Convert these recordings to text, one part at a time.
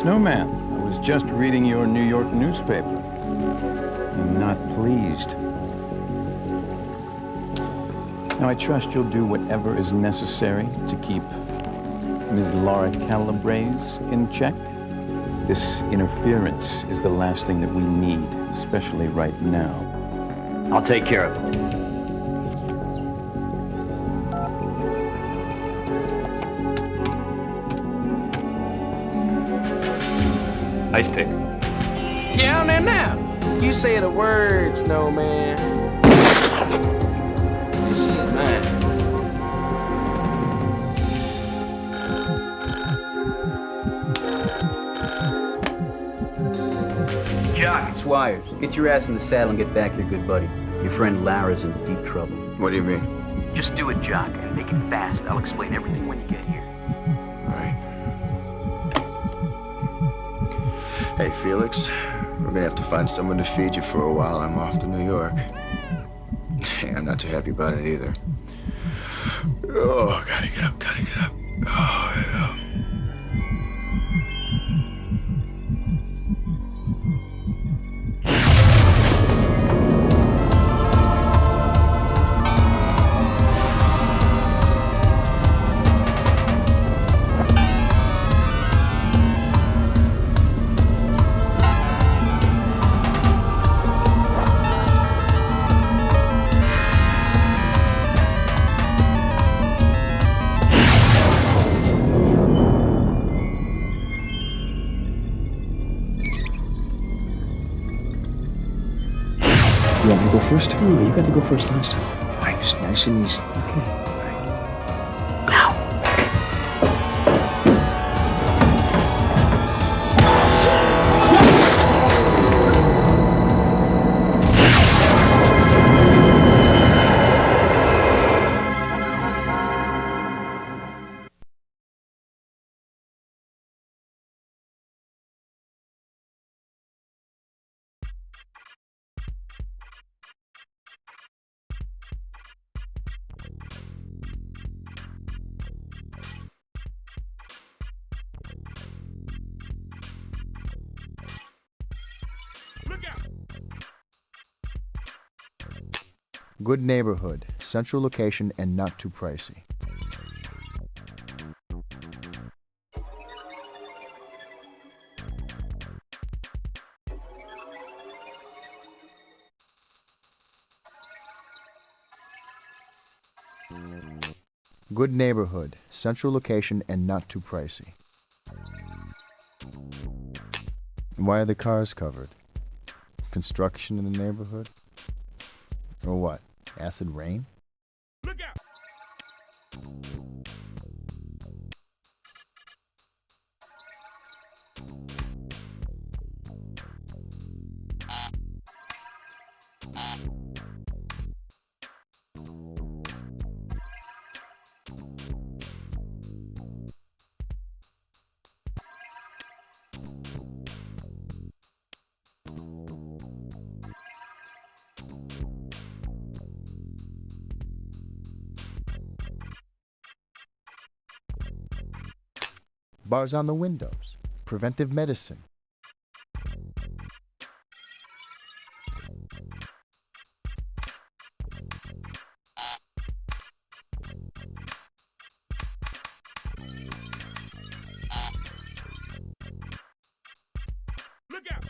Snowman, I was just reading your New York newspaper. I'm not pleased. Now, I trust you'll do whatever is necessary to keep Ms. Laura Calabrese in check. This interference is the last thing that we need, especially right now. I'll take care of it. Ice pick. Yeah, now. You say the word, Snowman. And she's mine. Jock, it's Wires. Get your ass in the saddle and get back here, good buddy. Your friend Lara's in deep trouble. What do you mean? Just do it, Jock, and make it fast. I'll explain everything when you get here. All right. Hey, Felix, we're gonna have to find someone to feed you for a while. I'm off to New York. I'm not too happy about it either. Oh, gotta get up. Oh, yeah. You want me to go first? No, you got to go first last time. Nice and easy. Okay. Now. Good neighborhood, central location, and not too pricey. Good neighborhood, central location, and not too pricey. And why are the cars covered? Construction in the neighborhood? Or what? Acid rain? Look out! Bars on the windows. Preventive medicine. Look out!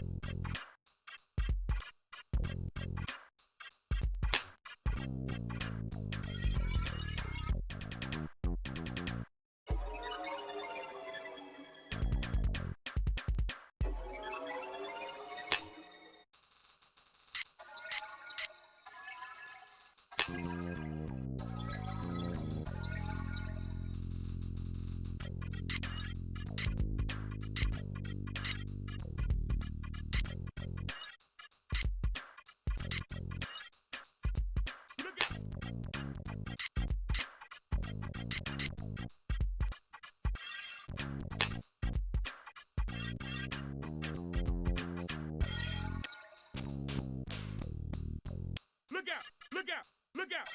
Look out! Look out! Look out!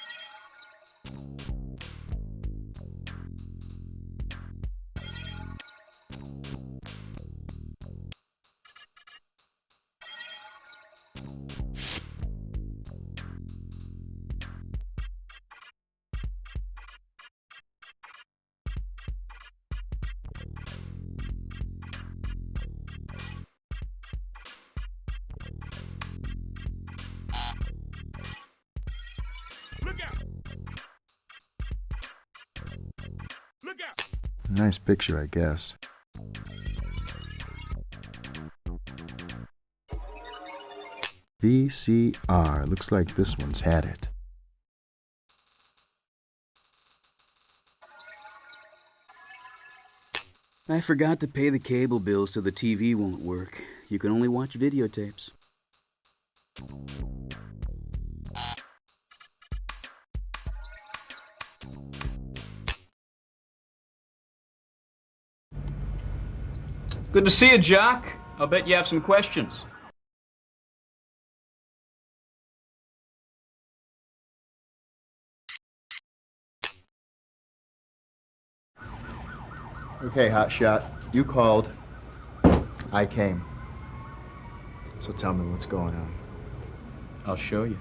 Nice picture, I guess. VCR. Looks like this one's had it. I forgot to pay the cable bill so the TV won't work. You can only watch videotapes. Good to see you, Jock. I'll bet you have some questions. Okay, hotshot. You called. I came. So tell me what's going on. I'll show you.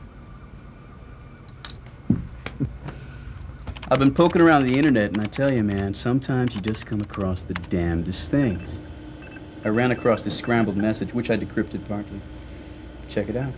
I've been poking around the internet, and I tell you, man, sometimes you just come across the damnedest things. I ran across this scrambled message, which I decrypted partly. Check it out.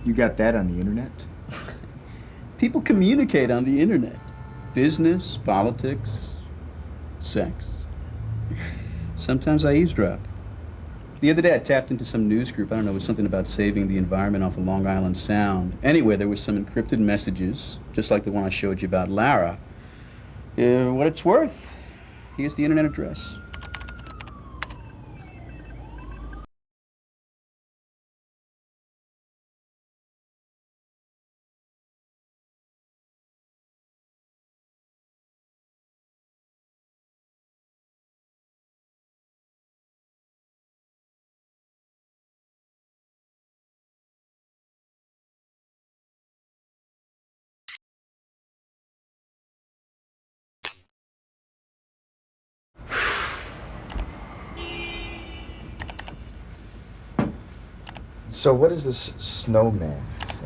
You got that on the internet? People communicate on the internet. Business, politics, sex. Sometimes I eavesdrop. The other day I tapped into some news group. I don't know, it was something about saving the environment off of Long Island Sound. Anyway, there was some encrypted messages, just like the one I showed you about Lara. What it's worth, here's the internet address. So what is this Snowman thing?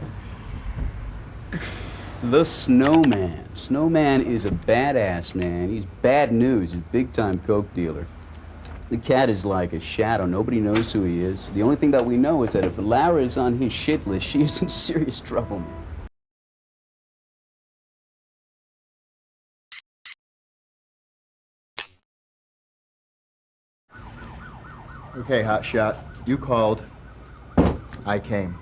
The Snowman. Snowman is a badass man. He's bad news. He's a big-time coke dealer. The cat is like a shadow. Nobody knows who he is. The only thing that we know is that if Lara is on his shit list, she is in serious trouble, man. Okay, hotshot. You called. I came.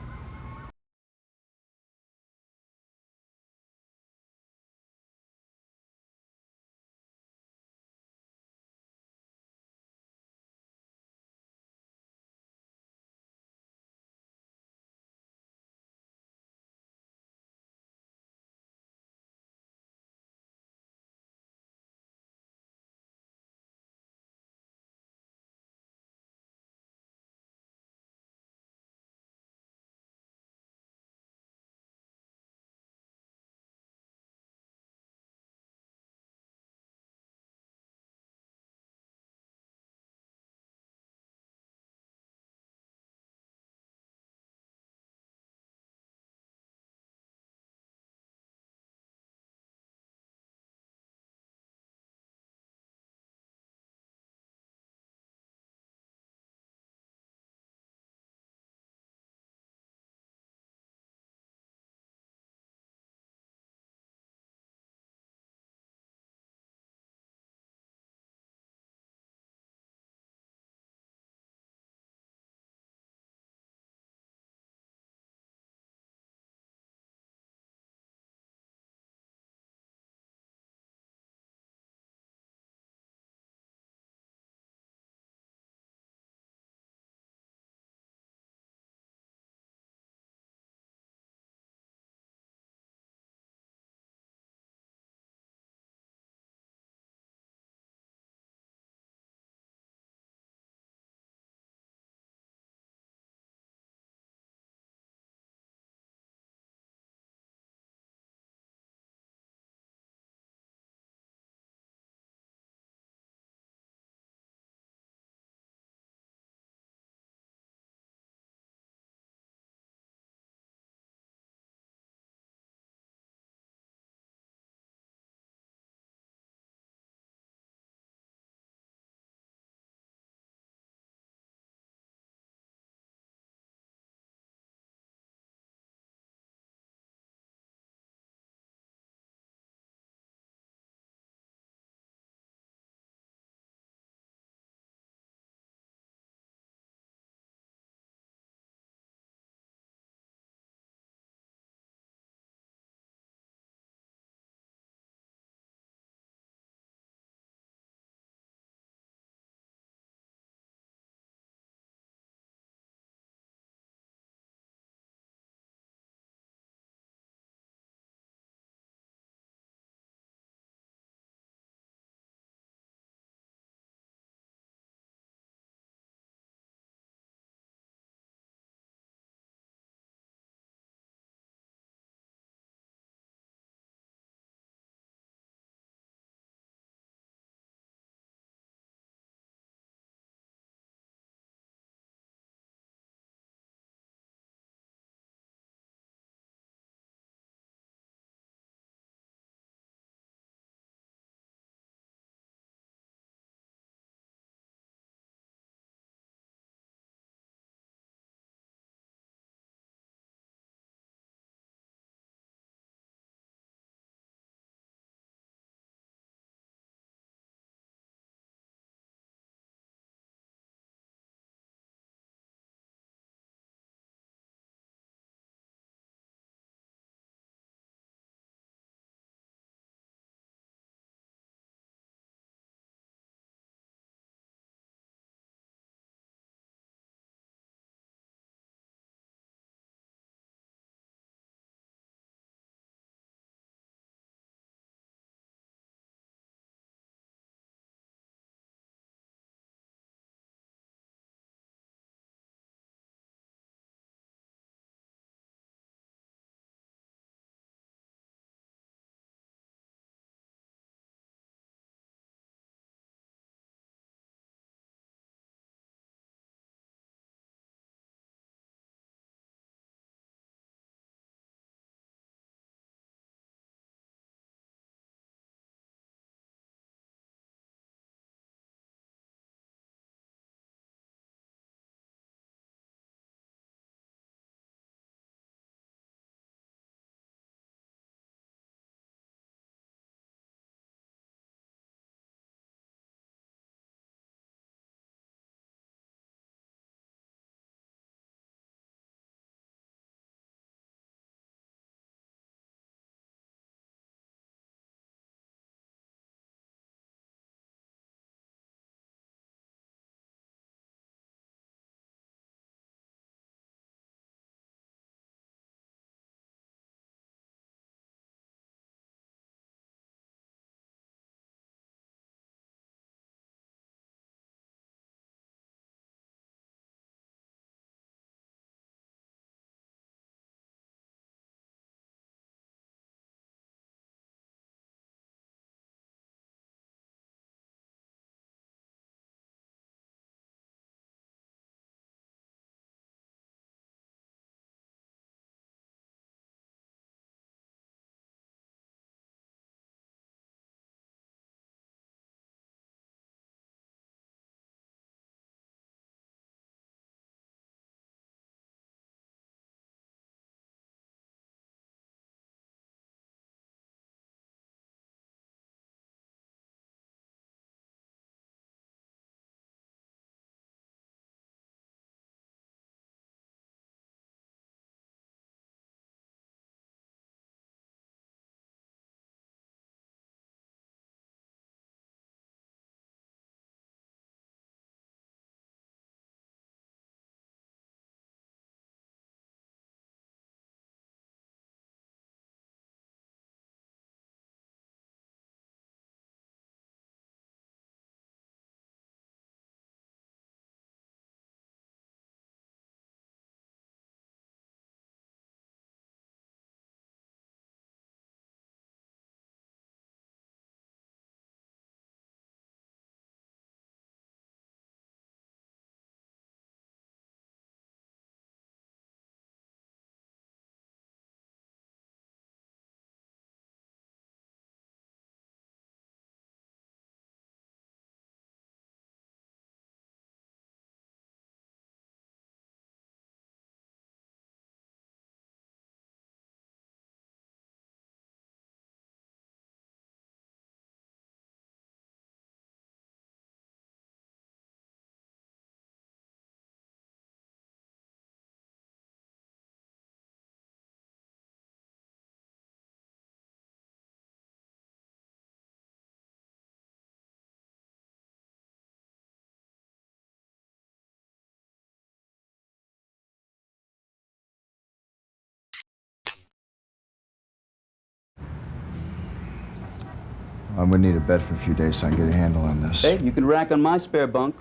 I'm gonna need a bed for a few days so I can get a handle on this. Hey, you can rack on my spare bunk,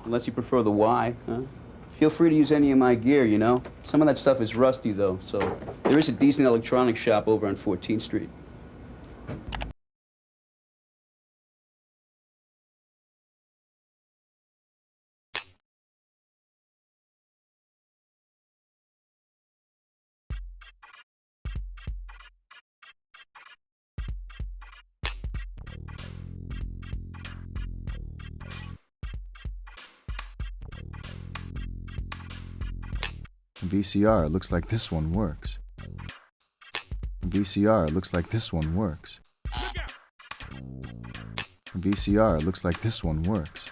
unless you prefer the Y, huh? Feel free to use any of my gear, you know? Some of that stuff is rusty, though, so there is a decent electronics shop over on 14th Street. VCR, looks like this one works. VCR, looks like this one works. VCR, looks like this one works.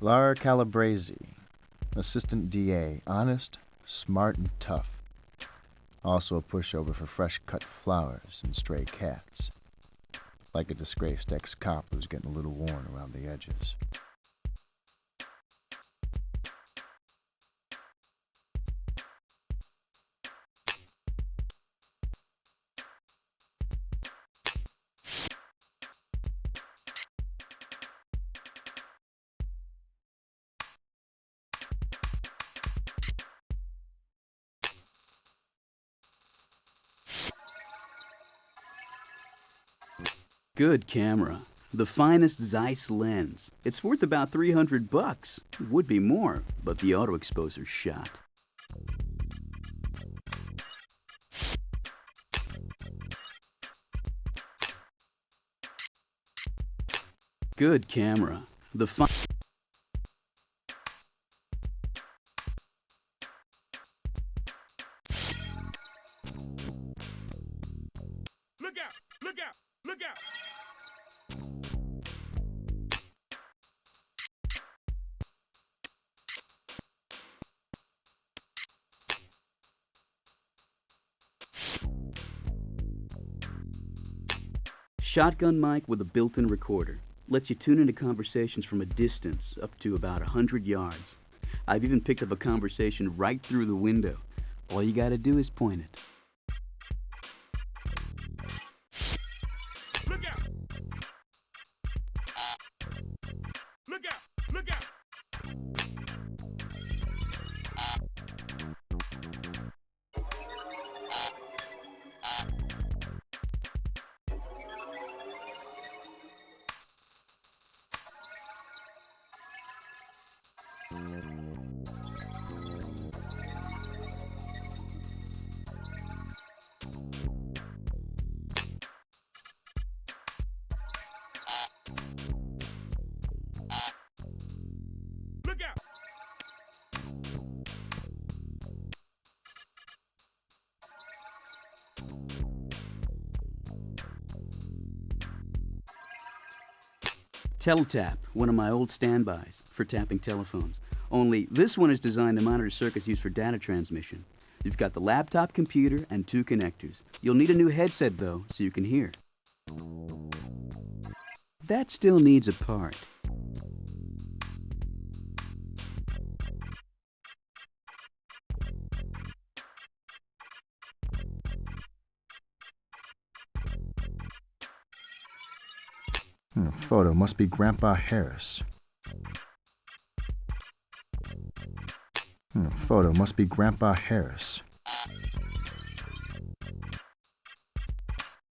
Lara Calabrese, assistant DA, honest, smart, and tough. Also a pushover for fresh-cut flowers and stray cats. Like a disgraced ex-cop who's getting a little worn around the edges. Good camera. The finest Zeiss lens. It's worth about $300. It would be more, but the auto exposer's shot. Good camera. The Look out! Look out! Look out! shotgun mic with a built-in recorder. Lets you tune into conversations from a distance up to about 100 yards. I've even picked up a conversation right through the window. All you gotta do is point it. Look out! Look out! Look out! Look out! Teletap, one of my old standbys for tapping telephones. Only this one is designed to monitor circuits used for data transmission. You've got the laptop computer and 2 connectors. You'll need a new headset though, so you can hear. That still needs a part. Photo must be Grandpa Harris. Photo must be Grandpa Harris.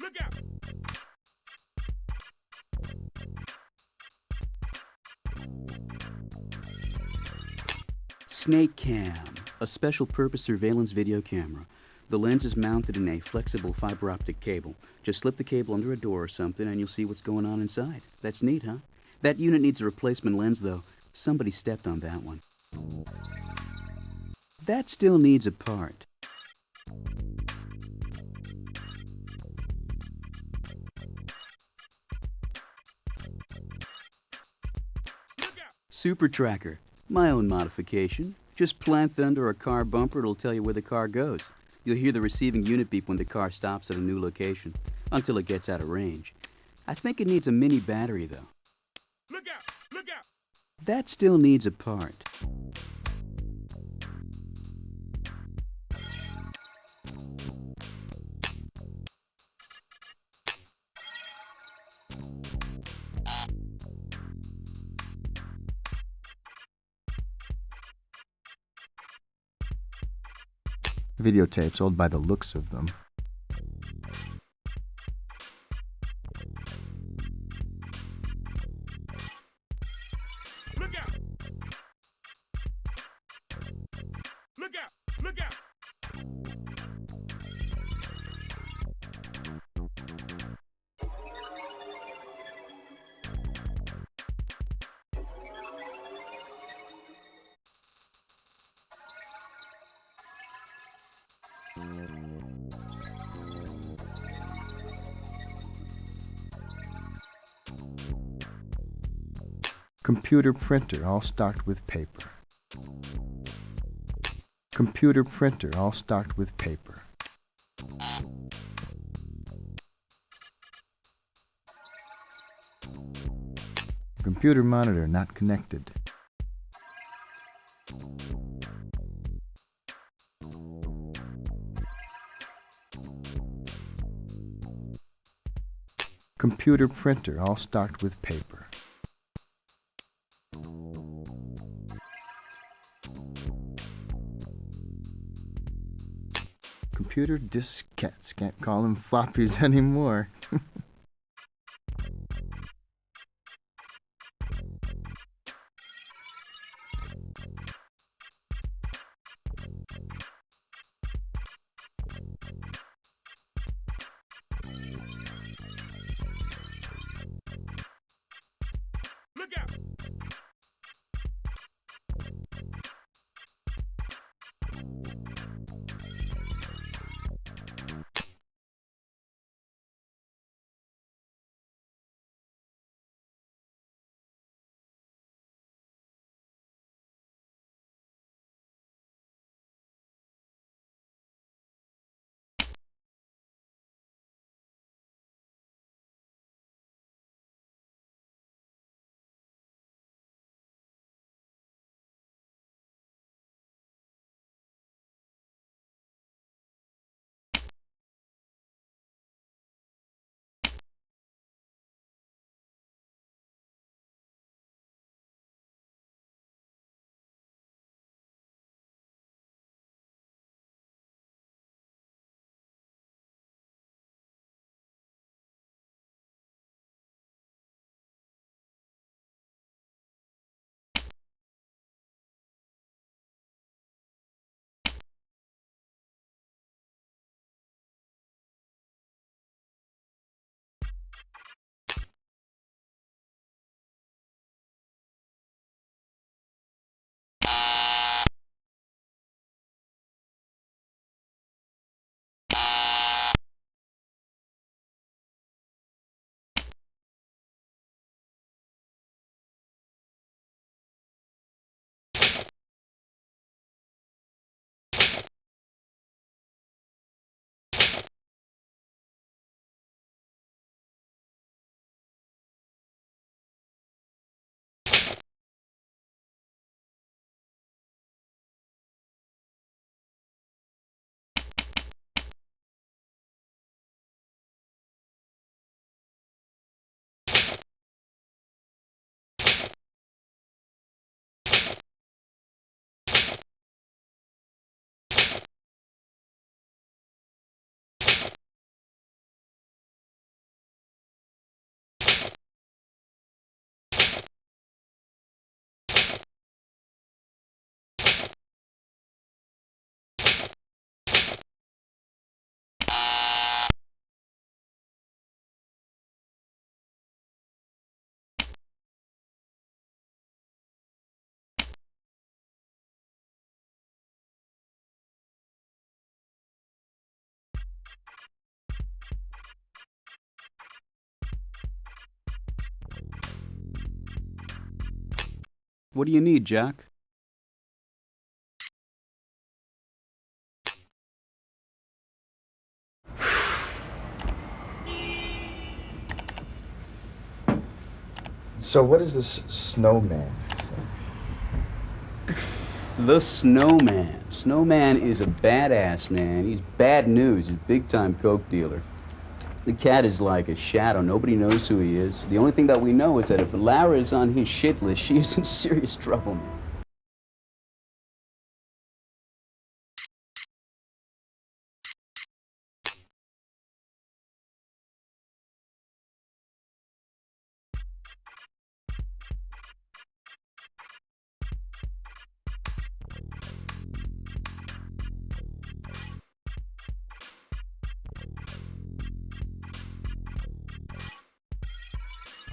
Look out! Snake Cam, a special purpose surveillance video camera. The lens is mounted in a flexible fiber optic cable. Just slip the cable under a door or something and you'll see what's going on inside. That's neat, huh? That unit needs a replacement lens, though. Somebody stepped on that one. That still needs a part. Super Tracker, my own modification. Just plant it under a car bumper, it'll tell you where the car goes. You'll hear the receiving unit beep when the car stops at a new location, until it gets out of range. I think it needs a mini battery, though. Look out! Look out! That still needs a part. Videotapes, old by the looks of them. Look out! Look out! Look out! Computer printer, all stocked with paper. Computer printer, all stocked with paper. Computer monitor not connected. Computer printer, all stocked with paper. Computer diskettes, can't call them floppies anymore. Look out! What do you need, Jack? So what is this Snowman thing? The Snowman. Snowman is a badass, man. He's bad news. He's a big-time coke dealer. The cat is like a shadow. Nobody knows who he is. The only thing that we know is that if Lara is on his shit list, she is in serious trouble, man.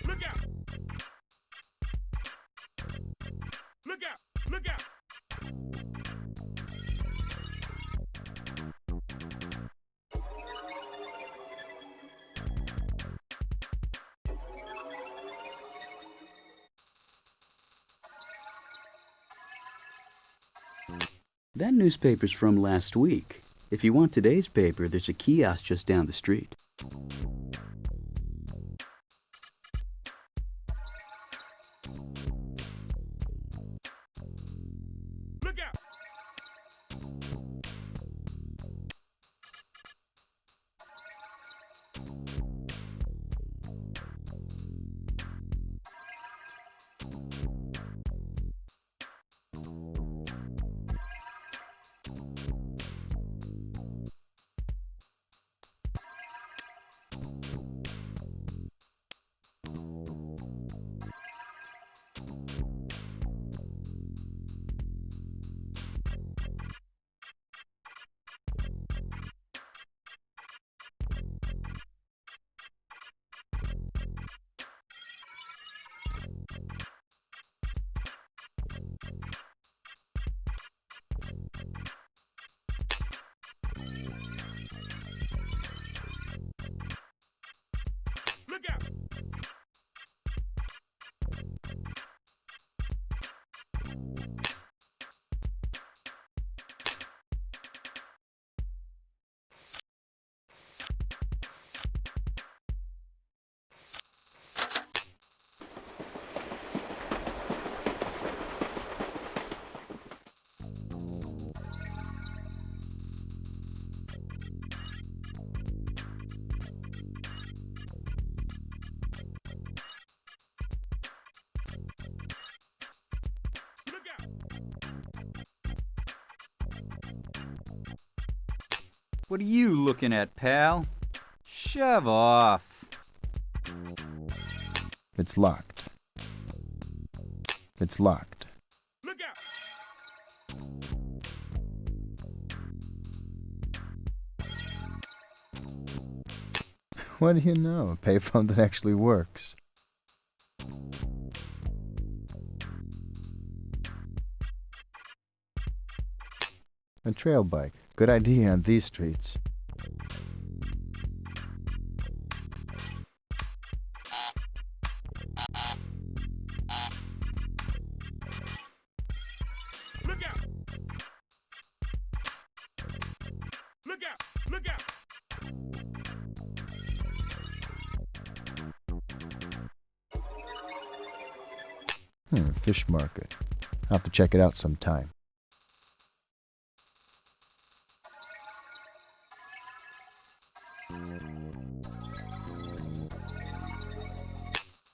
Look out! Look out! Look out! That newspaper's from last week. If you want today's paper, there's a kiosk just down the street. Look out! Look out! Look out! What are you looking at, pal? Shove off. It's locked. It's locked. Look out! What do you know? A payphone that actually works. A trail bike. Good idea on these streets. Look out! Look out! Look out! Fish market. I'll have to check it out sometime.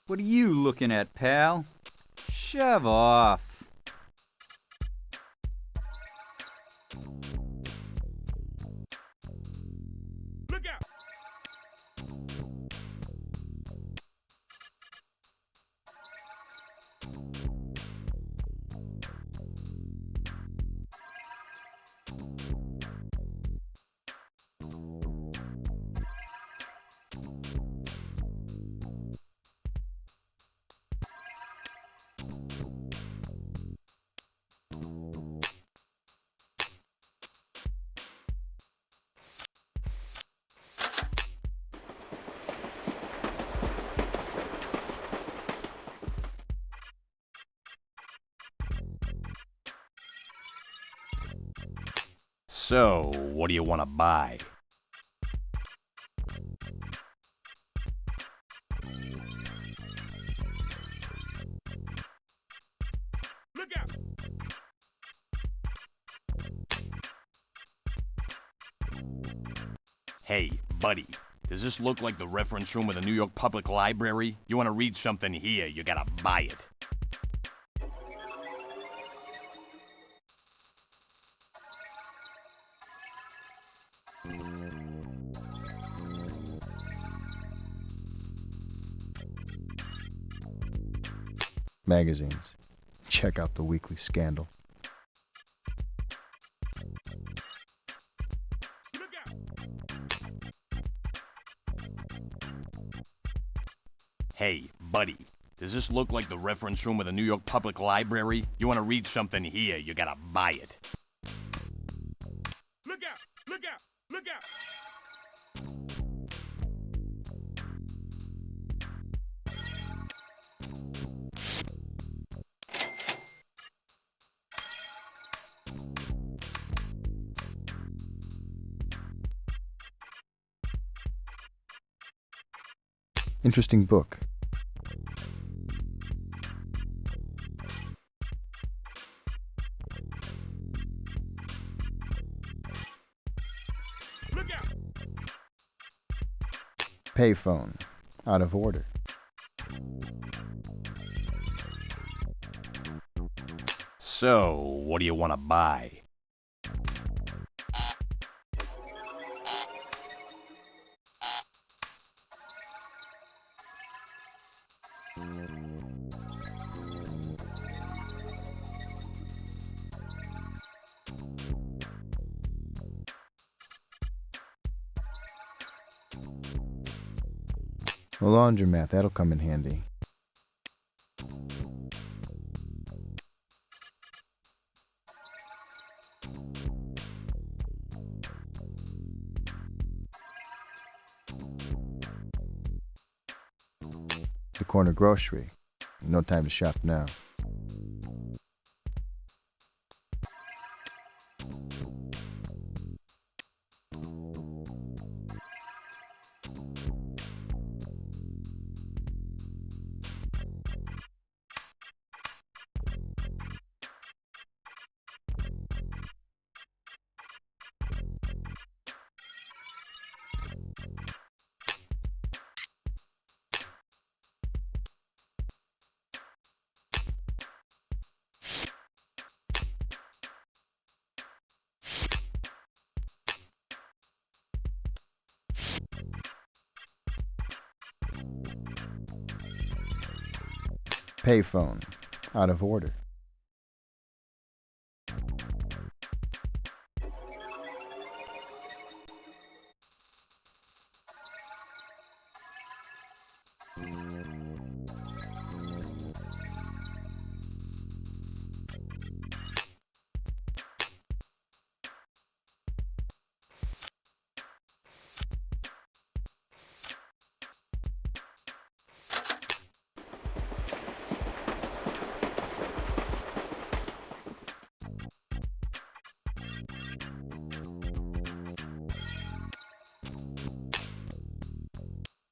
What are you looking at, pal? Shove off. Look out! So, what do you want to buy? Look out! Hey, buddy, does this look like the reference room of the New York Public Library? You want to read something here, you gotta buy it. Magazines. Check out the Weekly Scandal. Look out! Hey, buddy, does this look like the reference room of the New York Public Library? You want to read something here, you gotta buy it. Look out! Look out! Look out! Interesting book. Look out! Payphone. Out of order. So, what do you want to buy? A laundromat, that'll come in handy. The corner grocery. No time to shop now. Payphone. Out of order.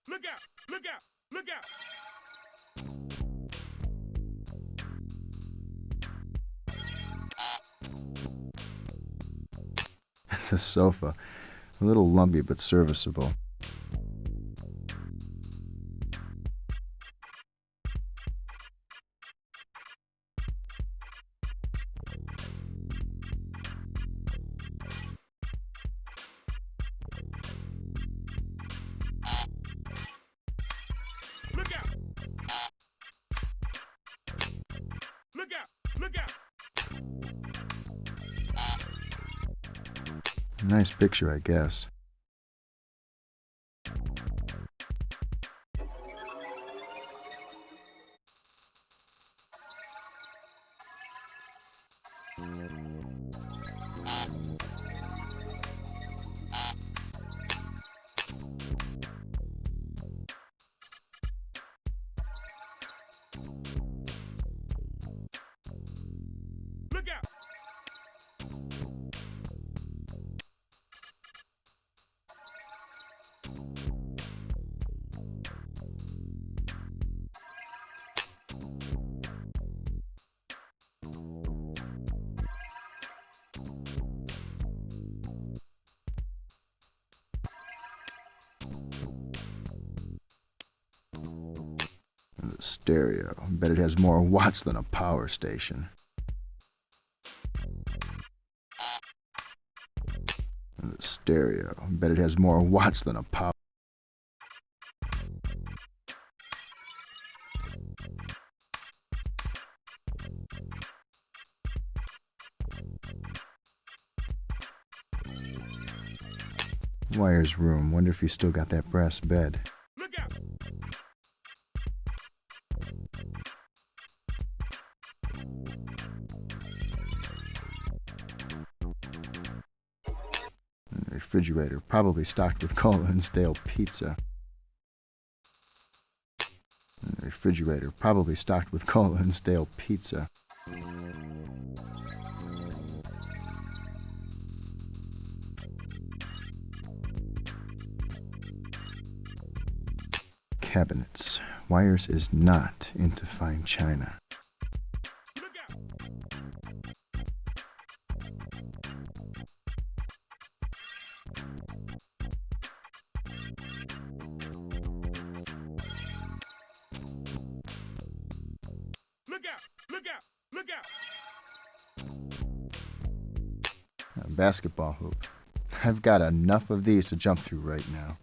Look out! Look out! Look out! The sofa. A little lumpy but serviceable. Look out! Look out! Look out! Nice picture, I guess. Look out! The stereo. Bet it has more watts than a power station. The stereo. Bet it has more watts than a power. Wire's room. Wonder if he's still got that brass bed. Look out! Refrigerator, probably stocked with cola and stale pizza. Refrigerator, probably stocked with cola and stale pizza. Cabinets. Wires is not into fine china. Look out! Look out! Look out! Look out! A basketball hoop. I've got enough of these to jump through right now.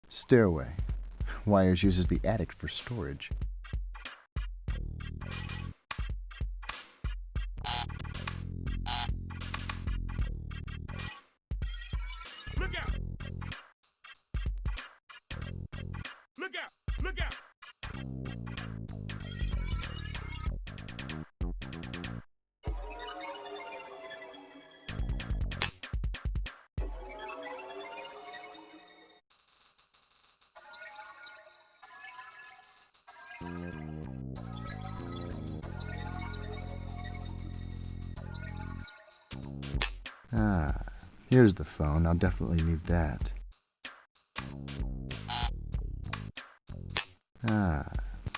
Stairway. Wires uses the attic for storage. Look out! Look out! Look out! Ah, here's the phone. I'll definitely need that. Ah,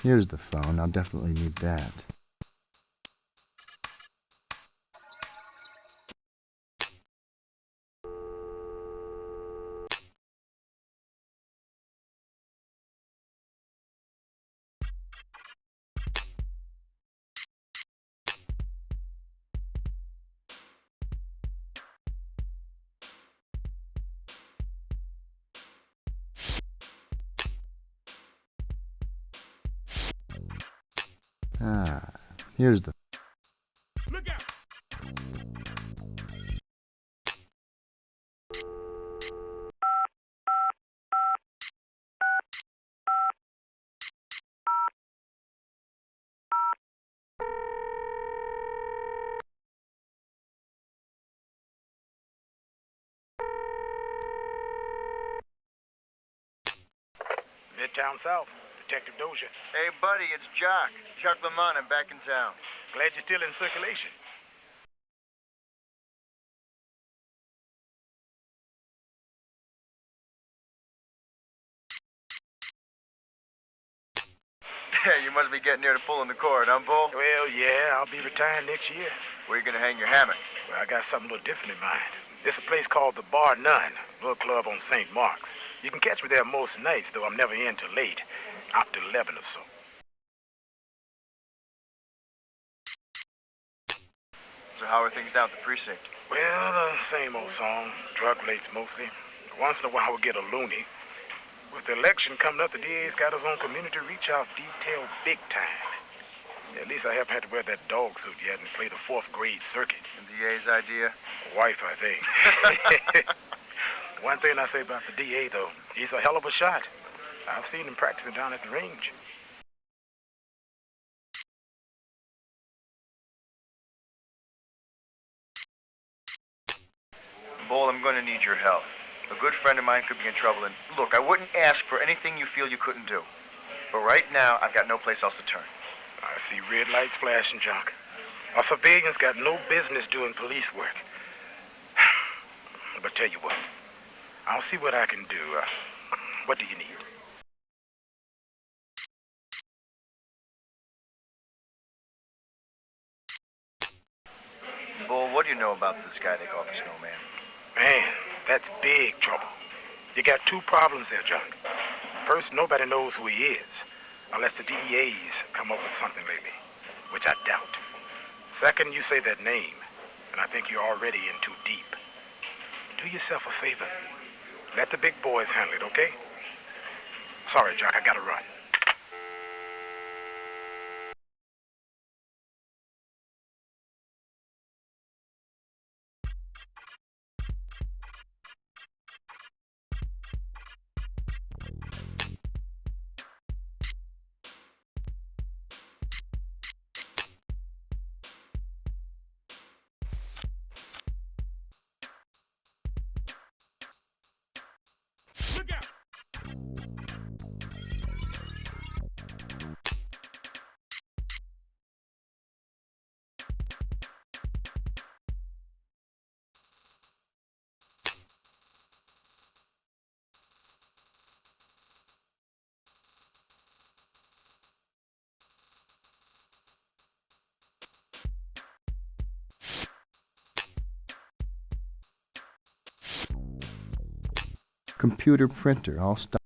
here's the phone. I'll definitely need that. Ah, here's the... Look out! Midtown South, Detective Dozier. Hey, buddy, it's Jock. Chuck Lamont. I'm back in town. Glad you're still in circulation. Hey, you must be getting near to pulling the cord, huh, Bull? Well, yeah, I'll be retired next year. Where you gonna hang your hammock? Well, I got something a little different in mind. It's a place called the Bar None, little club on St. Mark's. You can catch me there most nights, though I'm never in till late, after 11 or so. So how are things down at the precinct? Well, same old song. Drug relates mostly. Once in a while we'll get a loony. With the election coming up, the DA's got his own community reach out detail big time. At least I haven't had to wear that dog suit yet and play the 4th grade circuit. The DA's idea? Wife, I think. One thing I say about the DA, though, he's a hell of a shot. I've seen him practicing down at the range. Bull, I'm gonna need your help. A good friend of mine could be in trouble, and look, I wouldn't ask for anything you feel you couldn't do. But right now, I've got no place else to turn. I see red lights flashing, Jock. A civilian's got no business doing police work. But tell you what, I'll see what I can do. What do you need? Bull, That's big trouble. You got two problems there, John. First, nobody knows who he is, unless the DEA's come up with something lately, which I doubt. Second, you say that name, and I think you're already in too deep. Do yourself a favor. Let the big boys handle it, okay? Sorry, Jock, I gotta run. Computer printer, all stuff.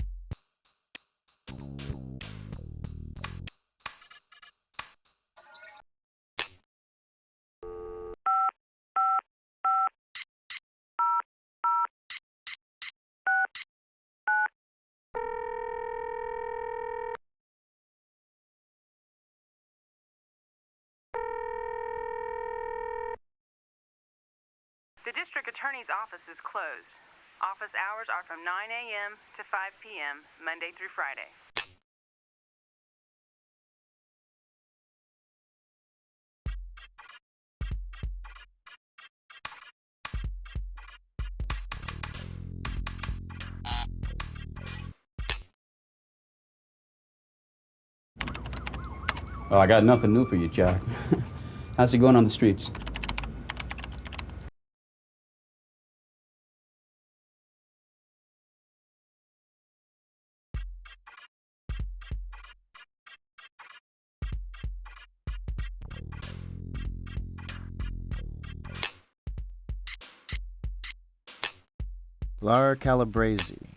The district attorney's office is closed. Office hours are from 9 a.m. to 5 p.m., Monday through Friday. Oh, I got nothing new for you, Jack. How's it going on the streets? Lara Calabrese.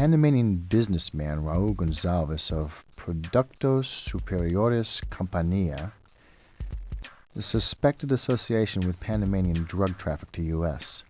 Panamanian businessman Raul Gonzalez of Productos Superiores Compañía is suspected association with Panamanian drug traffic to U.S.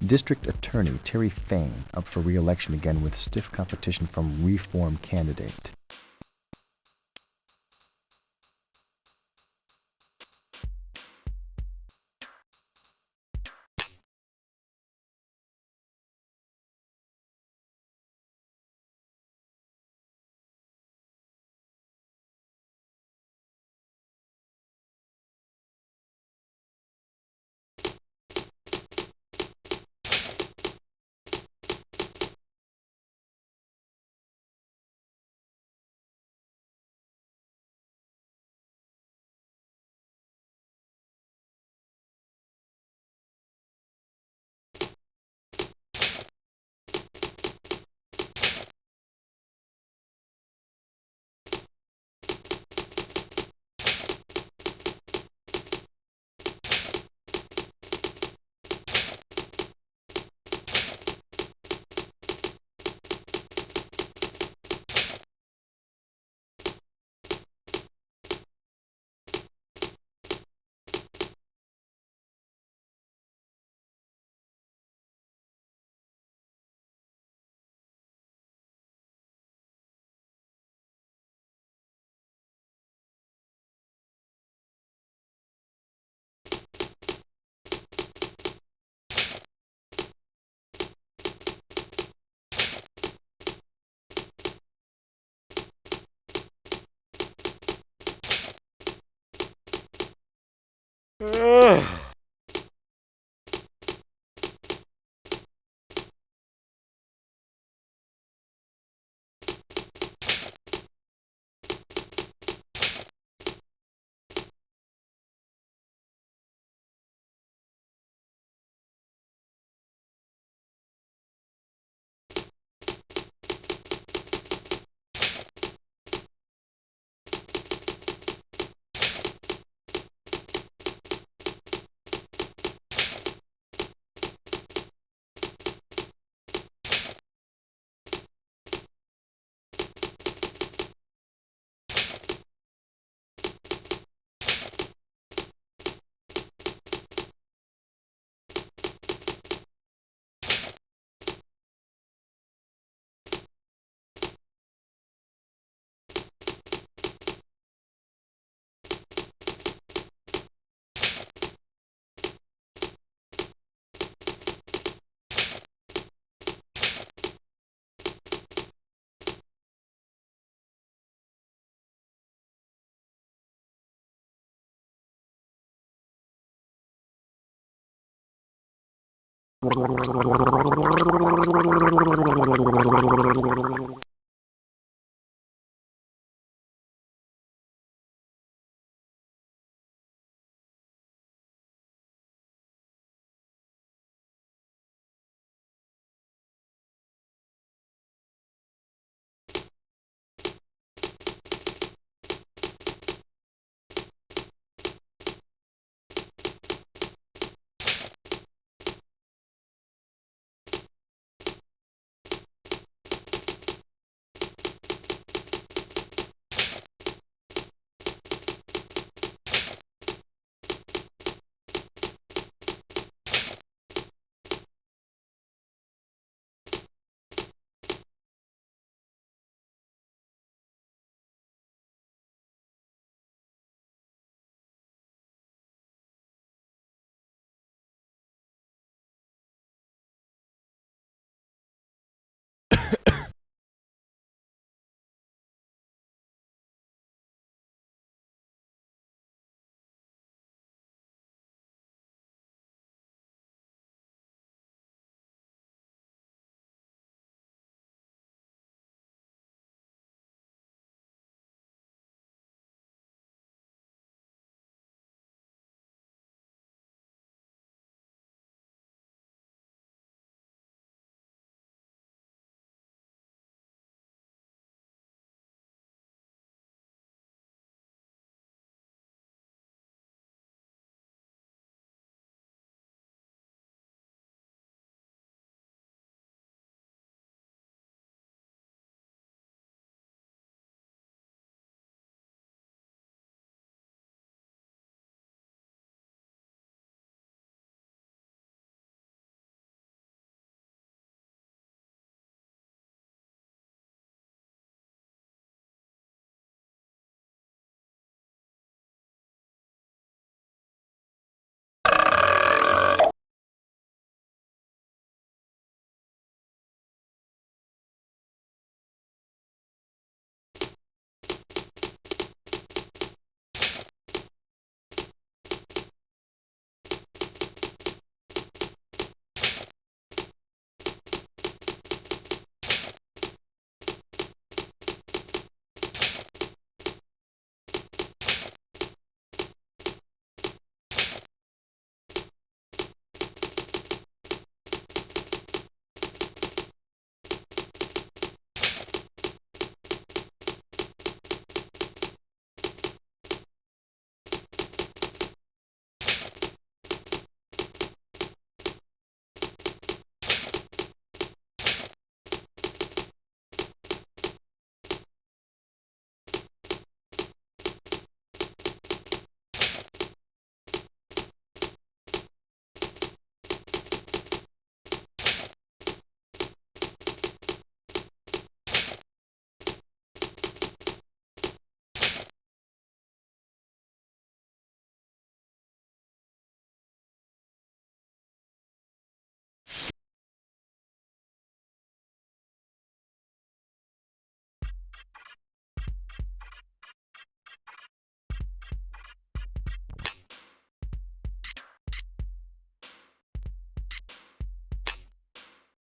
District Attorney Terry Fain up for re-election again with stiff competition from Reform candidate.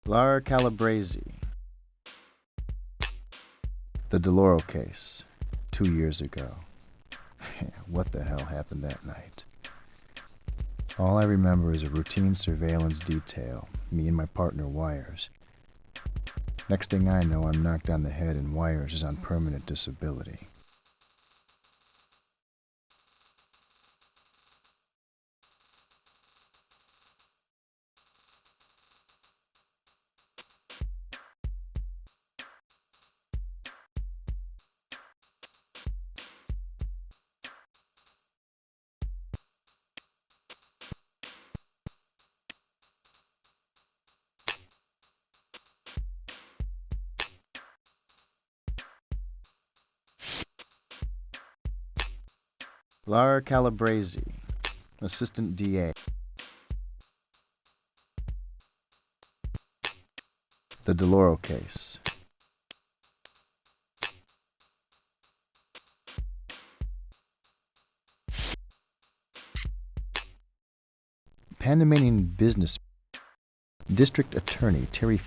Lara Calabrese. The Deloro case, 2 years ago. What the hell happened that night? All I remember is a routine surveillance detail, me and my partner Wires. Next thing I know, I'm knocked on the head and Wires is on permanent disability. Lara Calabrese, Assistant DA. The Deloro case. Panamanian business District Attorney Terry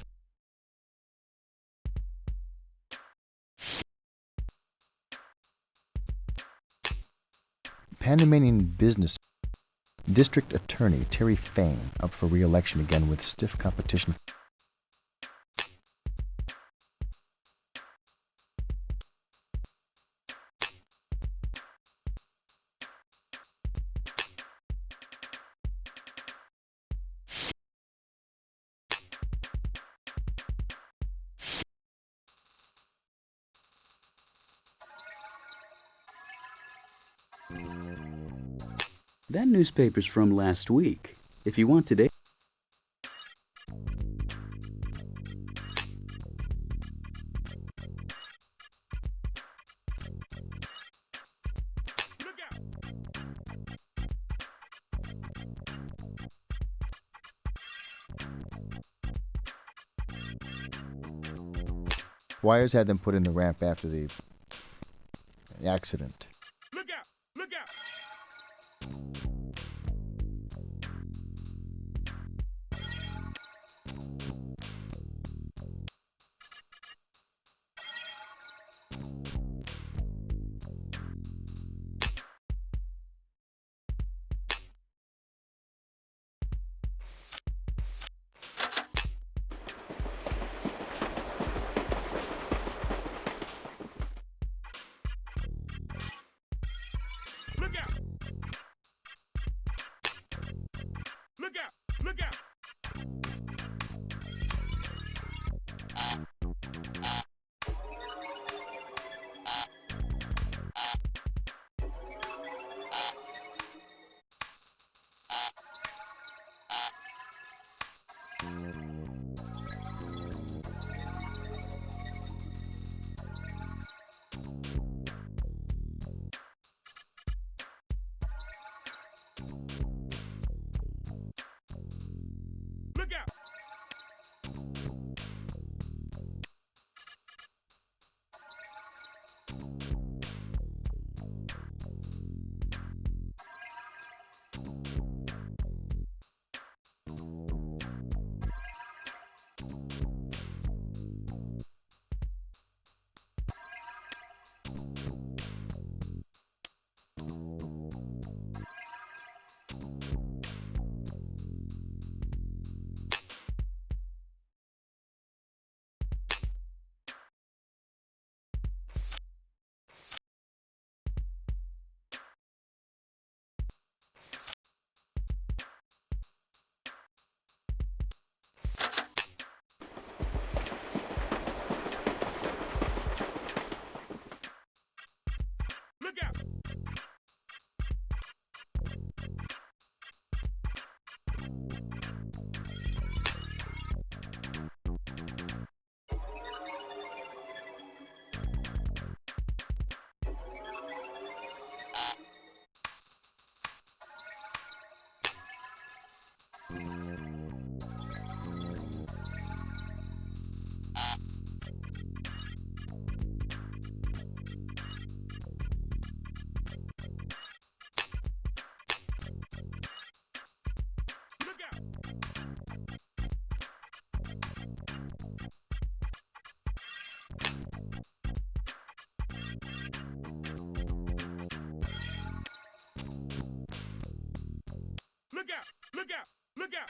Panamanian business District Attorney Terry Fain up for re-election again with stiff competition. That newspaper's from last week. If you want today. Wires had them put in the ramp after the accident. Look out! Look out! Look out! Look out! Look out! Look out! Look out! Look out! Look out! Look out!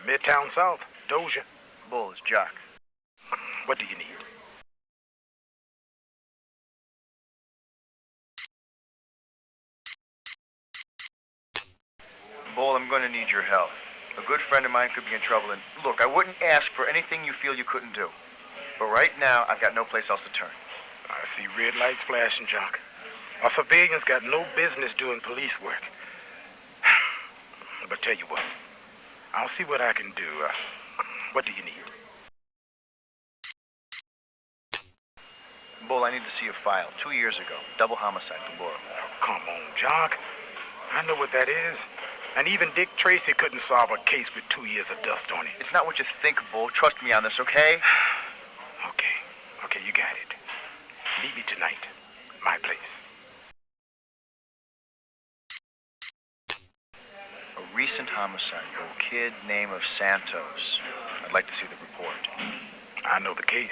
Midtown South, Doja. Bull is Jock. What do you need? Bull, I'm going to need your help. A good friend of mine could be in trouble, and look, I wouldn't ask for anything you feel you couldn't do. But right now, I've got no place else to turn. I see red lights flashing, Jock. Our civilians got no business doing police work. But tell you what, I'll see what I can do. What do you need? Bull, I need to see a file. 2 years ago. Double homicide, galore. Oh, come on, Jock. I know what that is. And even Dick Tracy couldn't solve a case with 2 years of dust on it. It's not what you think, Bull. Trust me on this, okay? Okay, you got it. Meet me tonight. My place. A recent homicide, Bull. Kid name of Santos. I'd like to see the report. I know the case.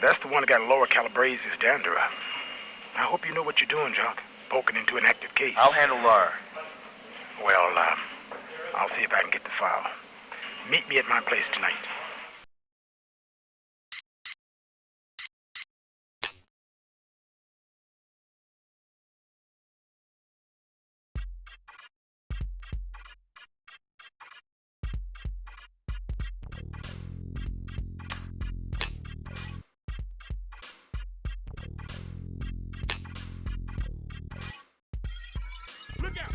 That's the one that got Laura Calabrese's dander up. I hope you know what you're doing, Jock. Poking into an active case. I'll handle Laura. Well, I'll see if I can get the file. Meet me at my place tonight. Look out!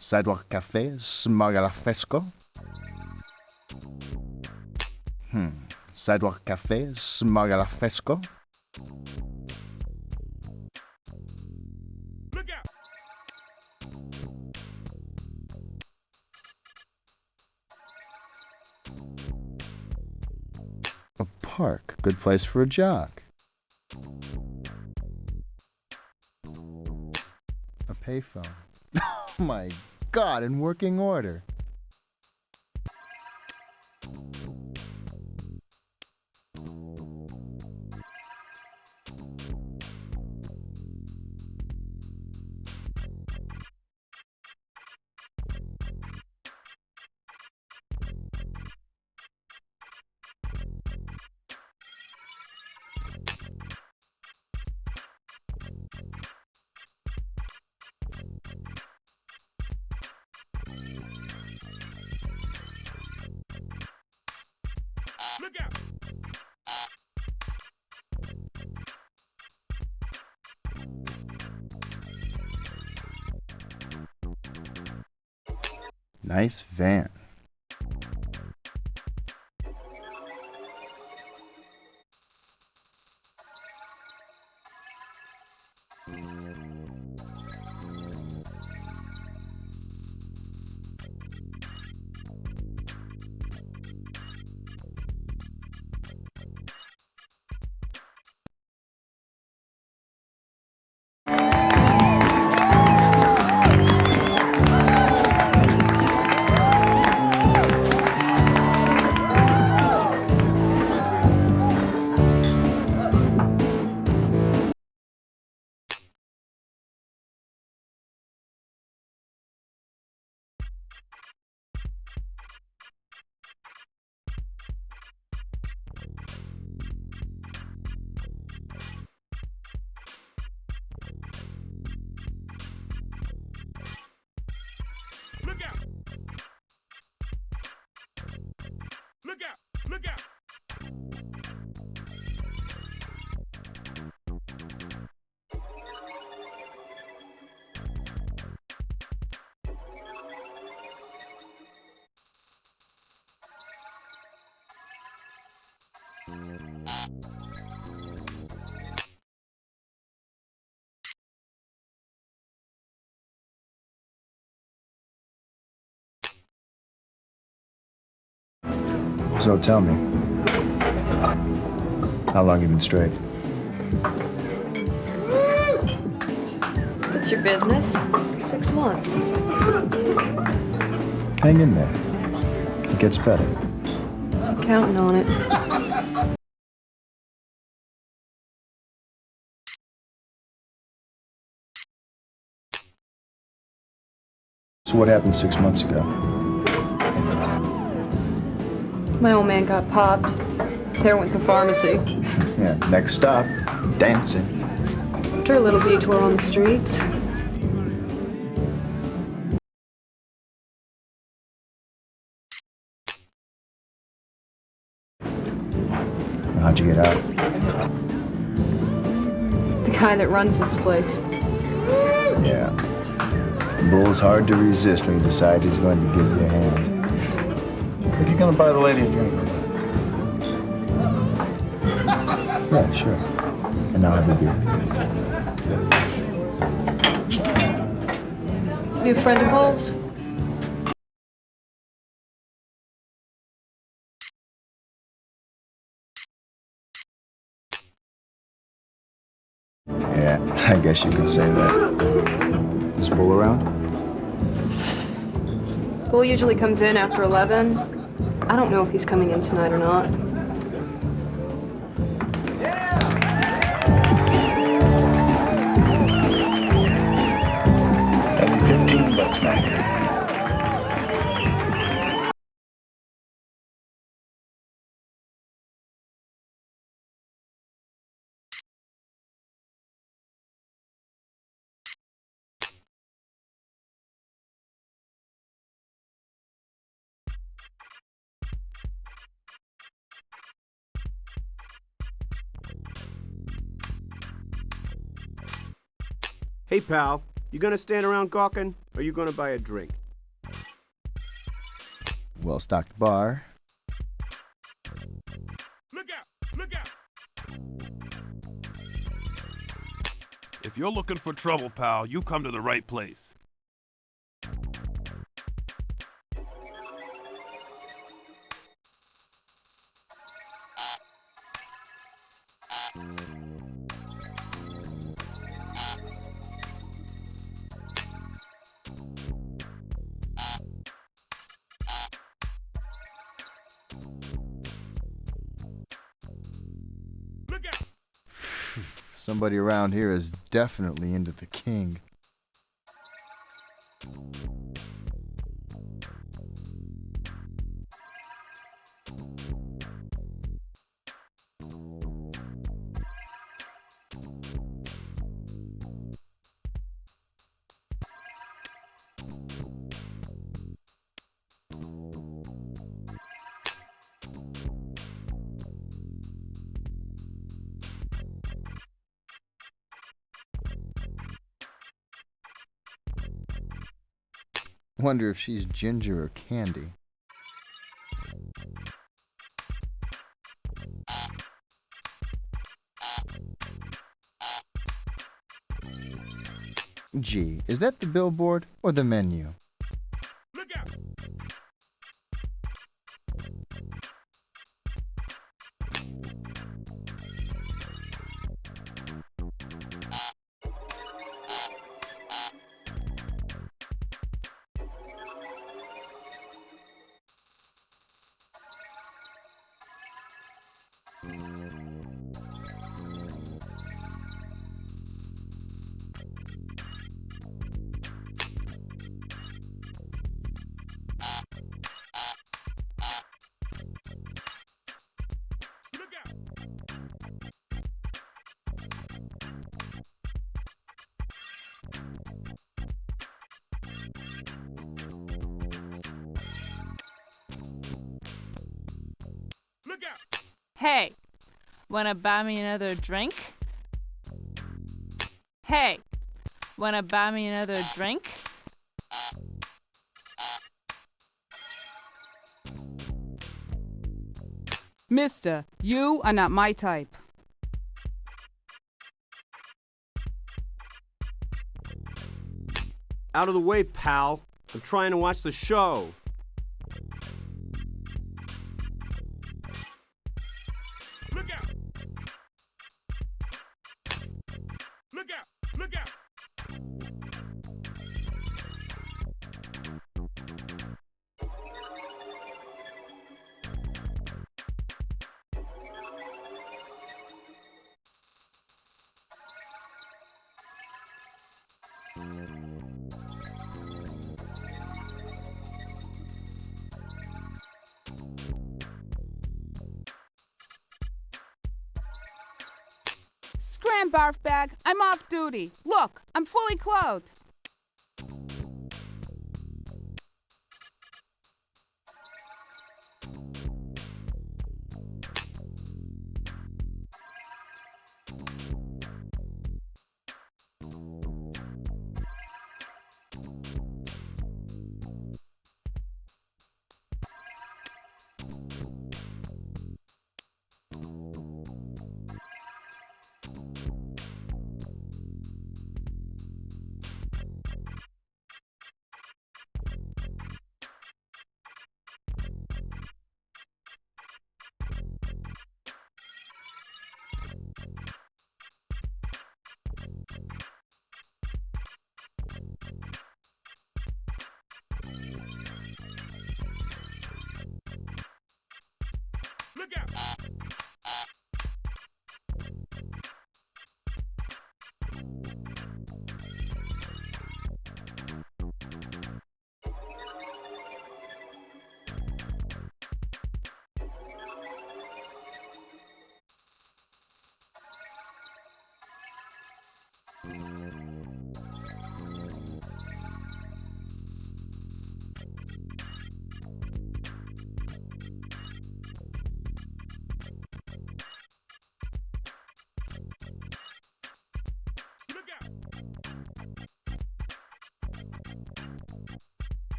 Sidewalk cafe, smog a la fresco. Sidewalk cafe, smog a la fresco. Look out! A park, good place for a jog. A payphone. Oh my God, in working order. Look out! Nice van. Look out! Look out! Look out! So tell me, how long you been straight? What's your business? 6 months. Hang in there. It gets better. I'm counting on it. So what happened 6 months ago? My old man got popped. There went the pharmacy. Yeah, next stop, dancing. After a little detour on the streets, How'd you get out? The guy that runs this place. Yeah. Bull's hard to resist when he decides he's going to give you a hand. Are you gonna buy the lady a drink? Yeah, sure. And now have a beer. You a friend of Bull's? Yeah, I guess you could say that. Is Bull around? Bull usually comes in after 11. I don't know if he's coming in tonight or not. That'd be $15, Mac. Hey, pal, you gonna stand around gawking, or you gonna buy a drink? Well-stocked bar. Look out! Look out! If you're looking for trouble, pal, you come to the right place. Somebody around here is definitely into the king. Wonder if she's ginger or candy. Gee, is that the billboard or the menu? Look out! Look out! Hey, wanna buy me another drink? Hey, wanna buy me another drink? Mister, you are not my type. Out of the way, pal. I'm trying to watch the show. Look out! Look out! Look out! Scram, barf bag. I'm off duty. Look, I'm fully clothed. Look out!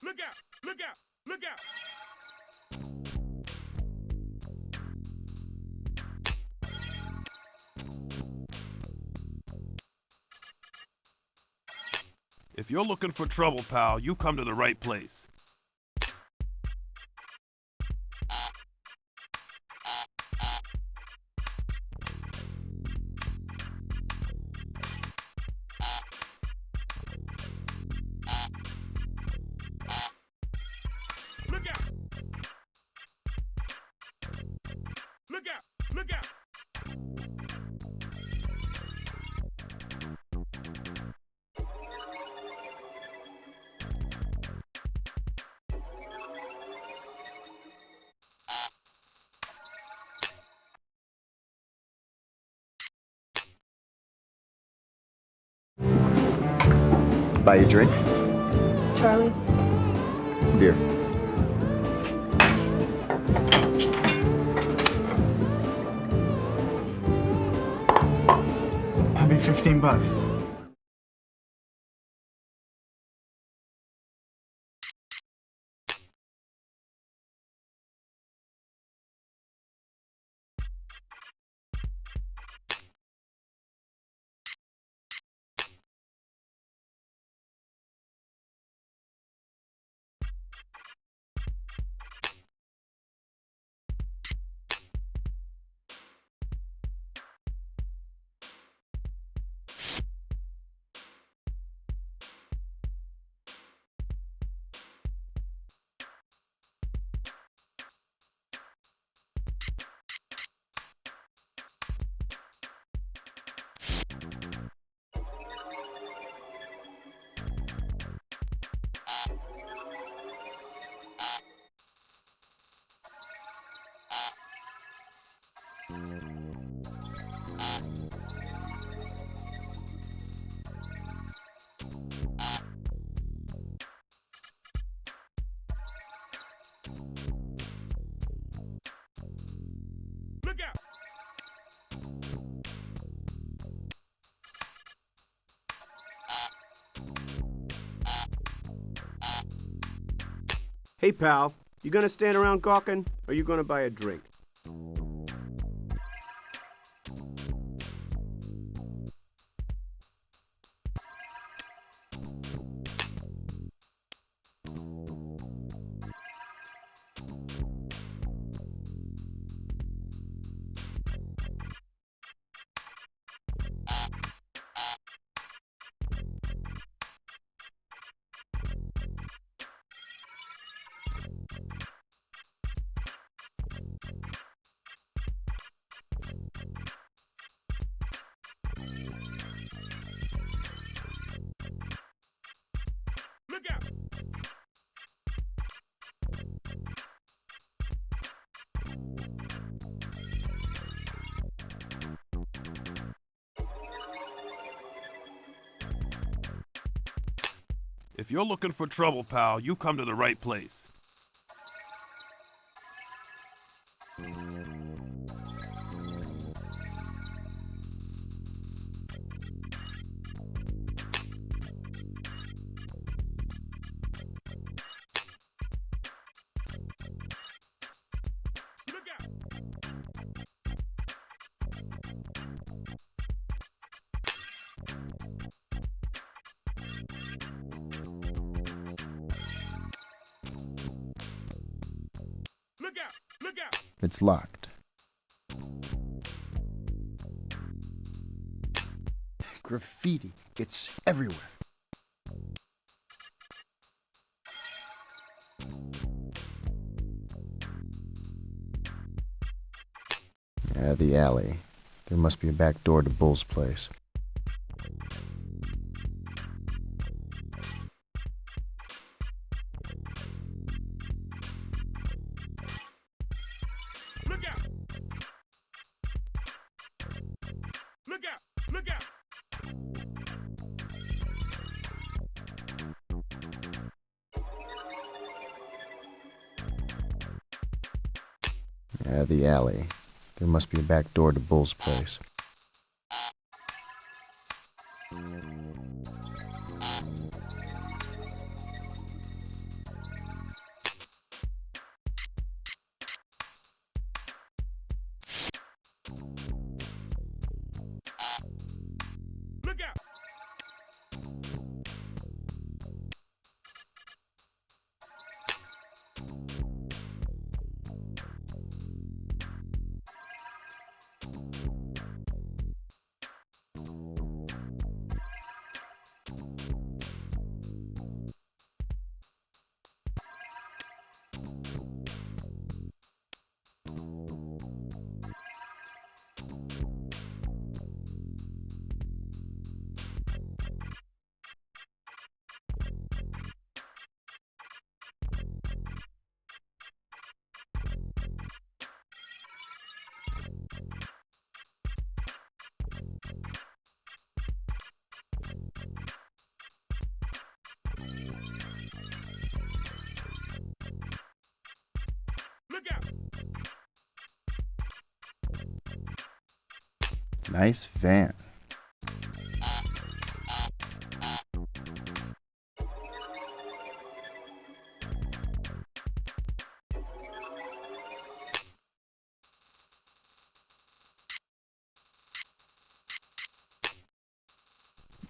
Look out! Look out! Look out! If you're looking for trouble, pal, you come to the right place. Look out! Look out! Look out! Buy you a drink? Charlie? Beer. I'll be $15. Look out! Hey, pal, you gonna stand around gawking, or you gonna buy a drink? Look out! If you're looking for trouble, pal, you come to the right place. Look out! Look out! It's locked. graffiti. It's everywhere. Yeah, the alley. There must be a back door to Bull's place. Look out! Look out! Look out! Yeah, the alley. There must be a back door to Bull's place. Look out! Look out! Nice van.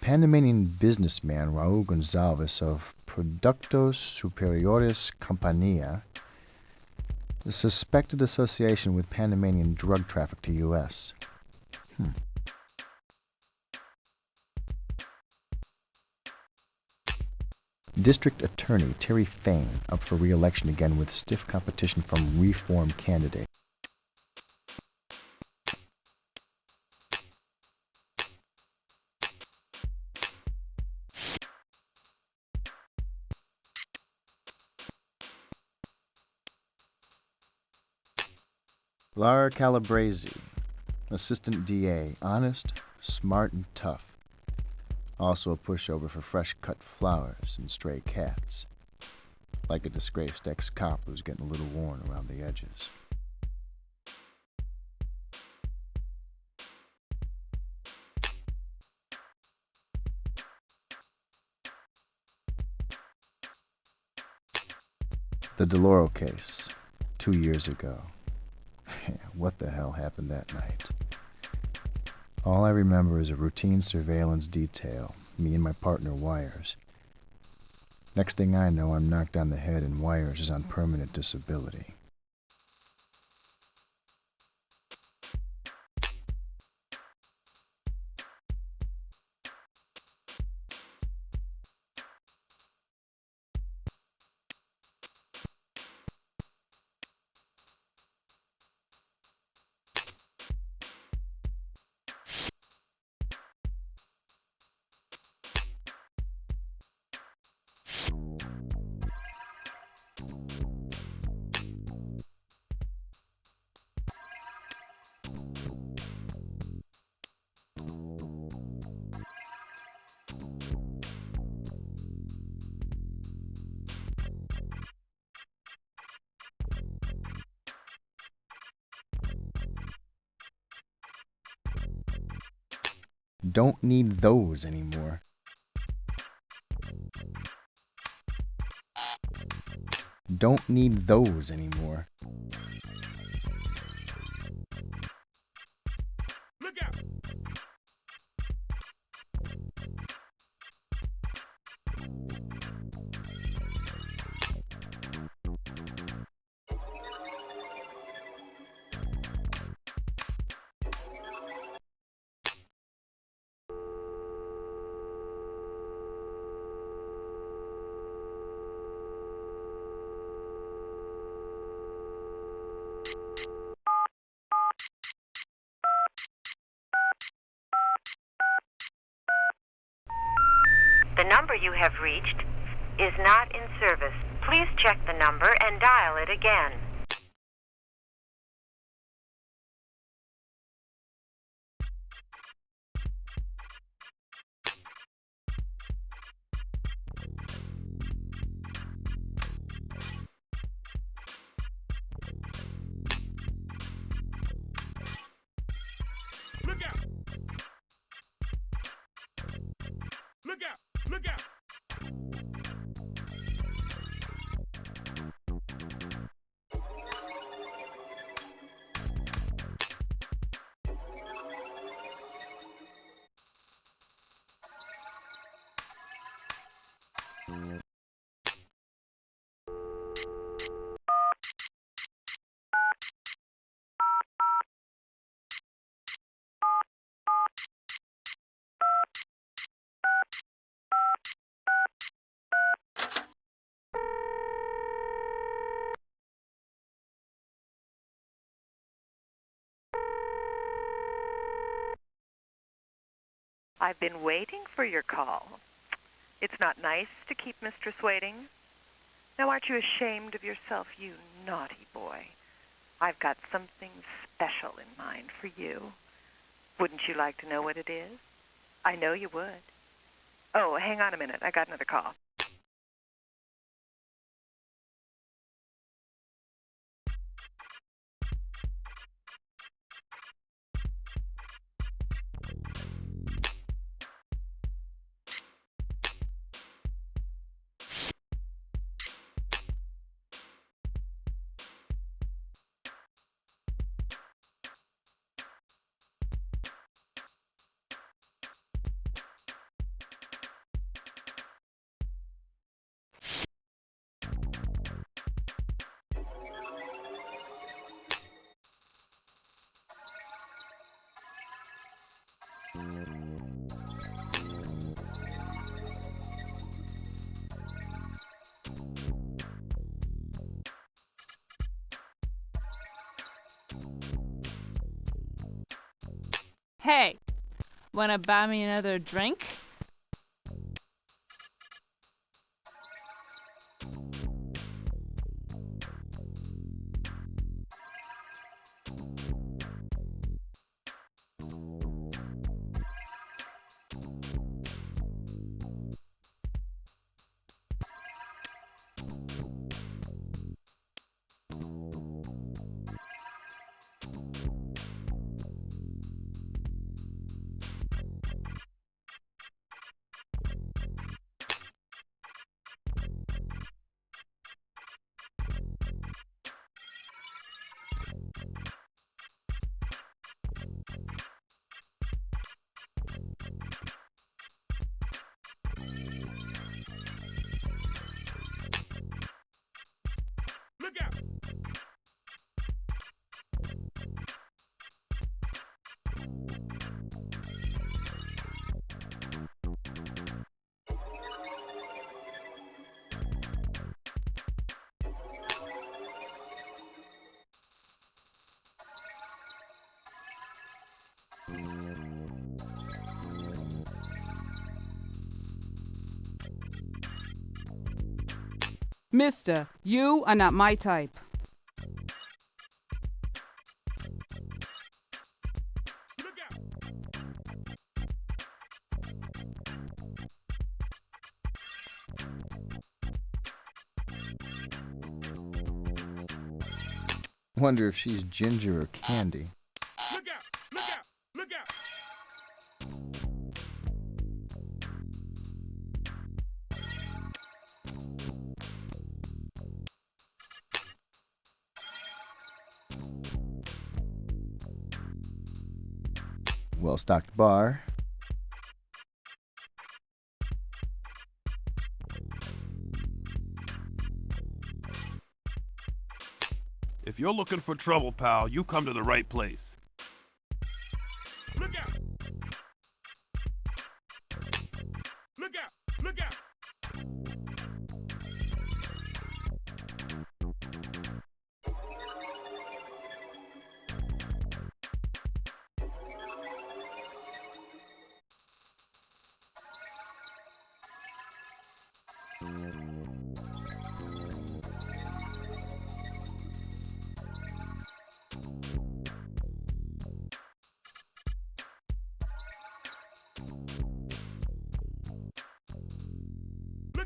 Panamanian businessman Raul Gonzalez of Productos Superiores Compañía is suspected association with Panamanian drug traffic to U.S. District Attorney Terry Fain up for re-election again with stiff competition from Reform candidate. Lara Calabrese, Assistant DA, honest, smart, and tough. Also a pushover for fresh-cut flowers and stray cats. Like a disgraced ex-cop who's getting a little worn around the edges. The Deloro case, 2 years ago. What the hell happened that night? All I remember is a routine surveillance detail, me and my partner Wires. Next thing I know, I'm knocked on the head and Wires is on permanent disability. Don't need those anymore. Don't need those anymore. Look out! The number you have reached is not in service. Please check the number and dial it again. Look out! Look out! Look out! I've been waiting for your call. It's not nice to keep Mistress waiting. Now, aren't you ashamed of yourself, you naughty boy? I've got something special in mind for you. Wouldn't you like to know what it is? I know you would. Oh, hang on a minute. I got another call. Hey, wanna buy me another drink? Look out! Mister, you are not my type. Wonder if she's ginger or candy. Look out! Look out! Look out! Well-stocked bar. If you're looking for trouble, pal, you come to the right place. Look out! Look out! Look out!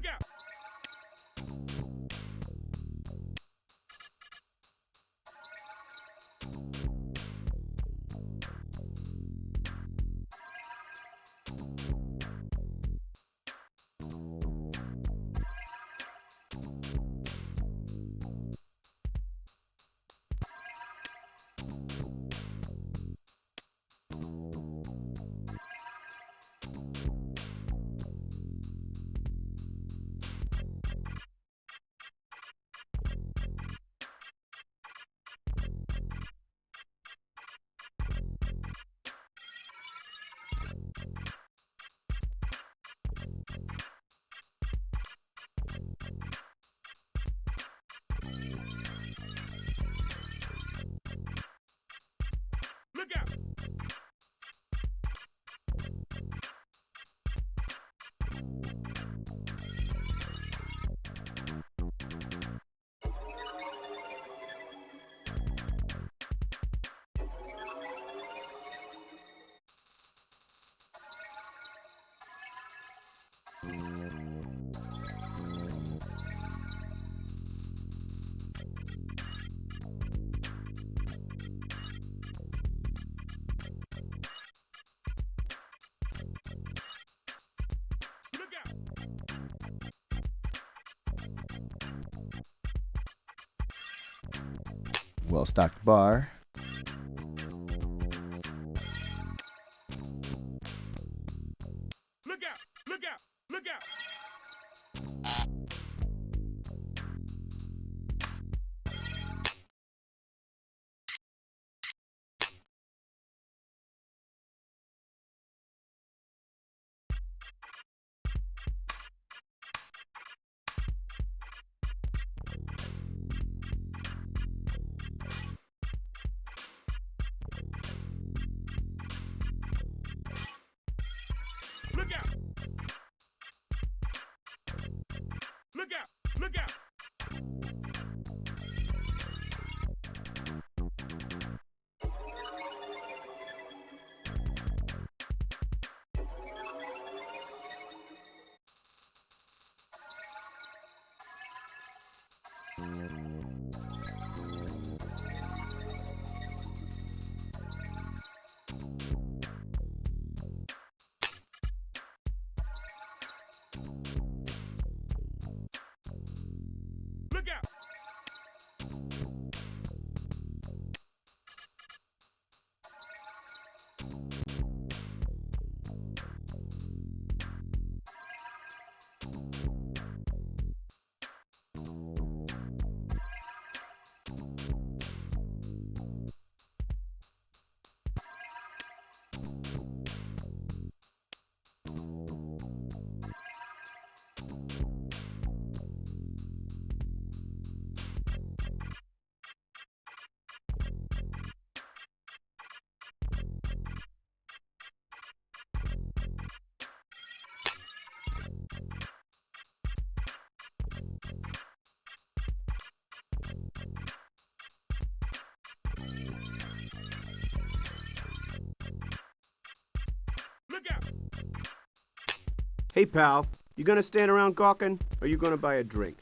Look out! Look out! Well-stocked bar. Look out! Look out! Look out! Look out! Look out! Look out! Look out! Look out! Hey, pal, you gonna stand around gawking, or you gonna buy a drink?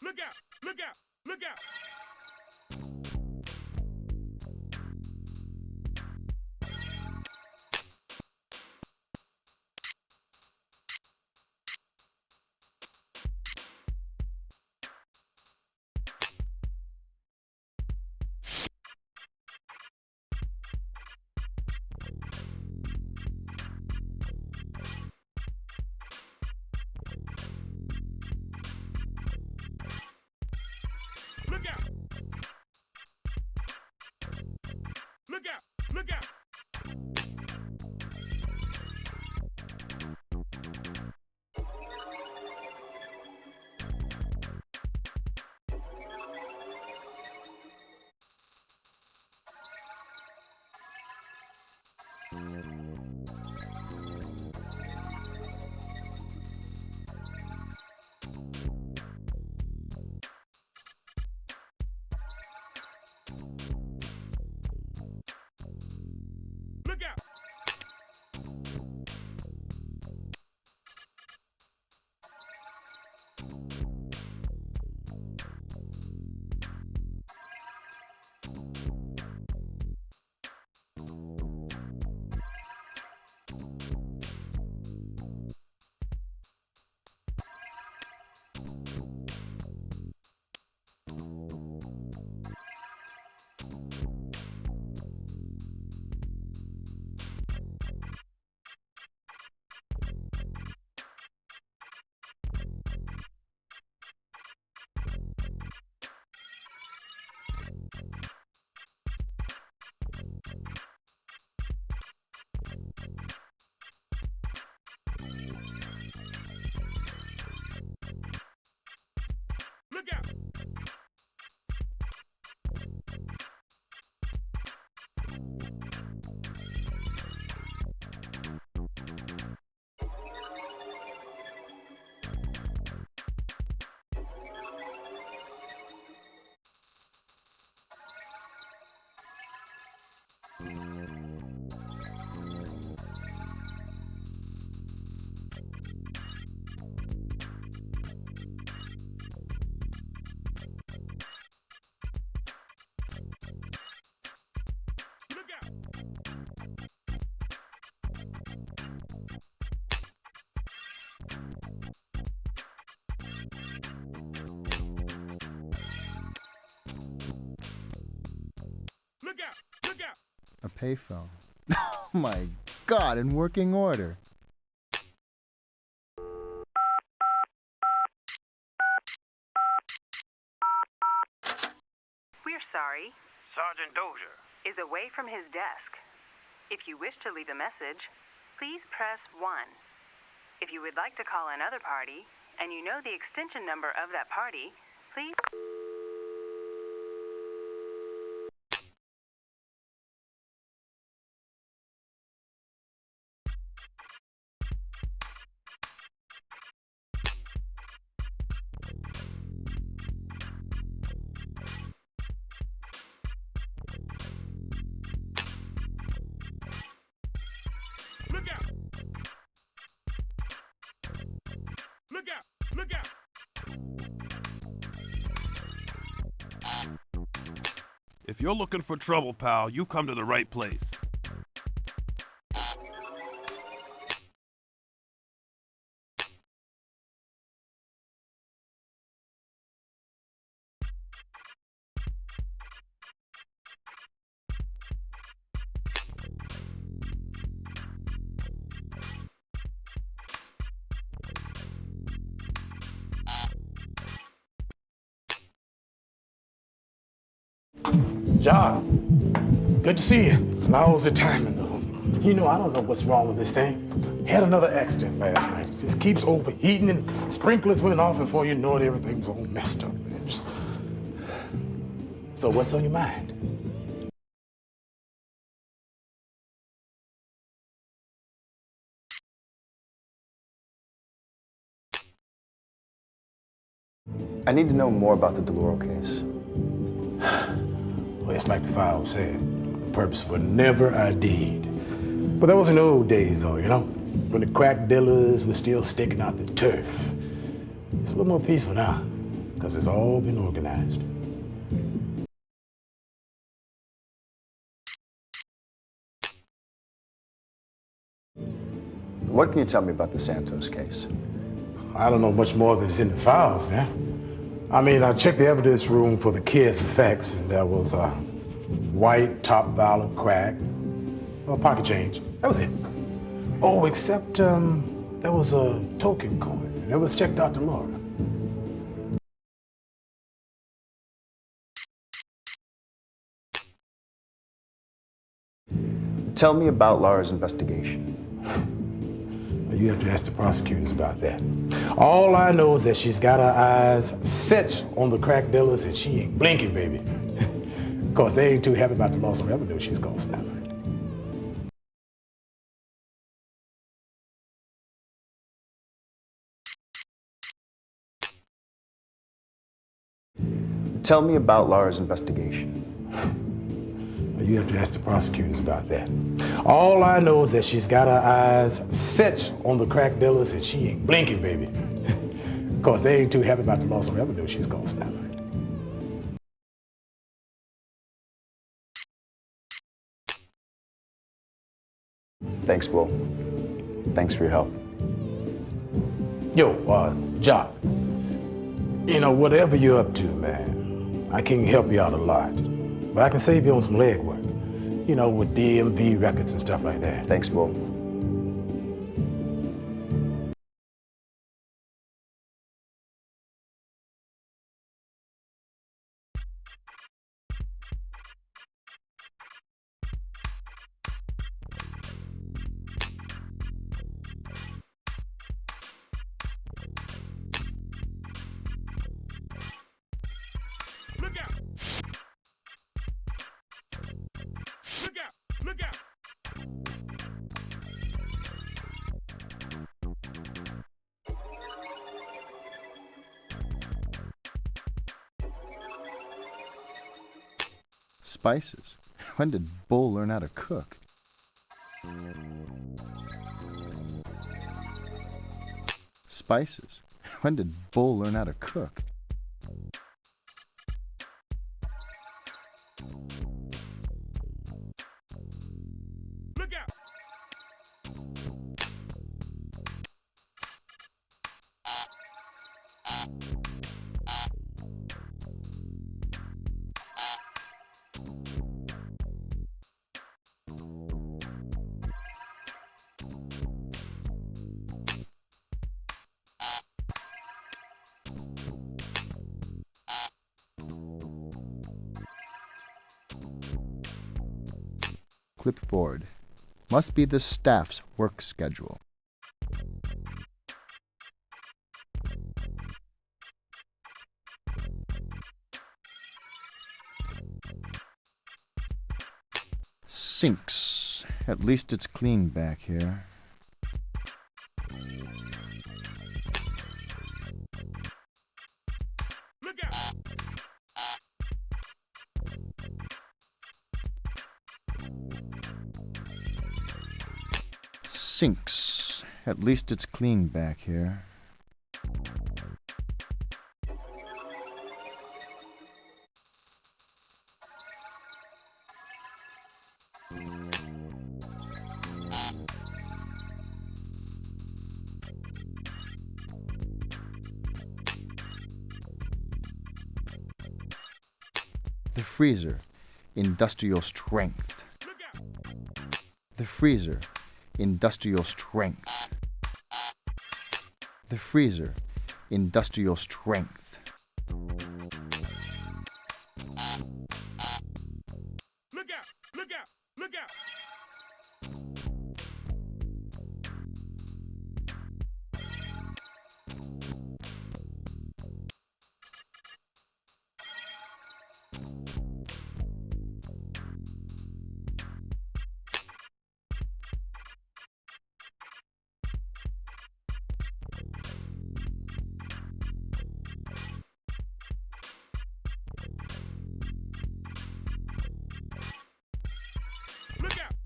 Look out! Look out! Look out! Look out! Look out! Look out! Look out! Look out! Look out! A payphone. Oh my God, in working order. We're sorry. Sergeant Dozier. Is away from his desk. If you wish to leave a message, please press 1. If you would like to call another party, and you know the extension number of that party, please... Look out! Look out! Look out! If you're looking for trouble, pal, you come to the right place. John, good to see you. How's the timing, though? You know, I don't know what's wrong with this thing. Had another accident last night. It just keeps overheating and sprinklers went off, and before you know it, everything's all messed up. So what's on your mind? I need to know more about the DeLauro case. Well, it's like the file said. The purpose were never ID'd. But that was in the old days, though, you know? When the crack dealers were still sticking out the turf. It's a little more peaceful now, because it's all been organized. What can you tell me about the Santos case? I don't know much more than is in the files, man. I mean, I checked the evidence room for the kids' effects, and there was a white top vial of crack, a pocket change. That was it. Oh, except there was a token coin, and it was checked out to Laura. Tell me about Laura's investigation. You have to ask the prosecutors about that. All I know is that she's got her eyes set on the crack dealers and she ain't blinking, baby. Because they ain't too happy about the loss of revenue she's causing them. Tell me about Laura's investigation. You have to ask the prosecutors about that. All I know is that she's got her eyes set on the crack dealers and she ain't blinking, baby. Because they ain't too happy about the loss of revenue she's causing them. Thanks, Will. Thanks for your help. Yo, Jock, you know, whatever you're up to, man, I can help you out a lot. But I can save you on some legwork, you know, with DMV records and stuff like that. Thanks, Will. Look out! Look out! Look out! Spices? When did Bull learn how to cook? Spices? When did Bull learn how to cook? Look out! Clipboard. Must be the staff's work schedule. Sinks. At least it's clean back here. Look out! Sinks. At least it's clean back here. The freezer. Industrial strength. The freezer. Industrial strength. The freezer. Industrial strength. Look out! Look out! Look out!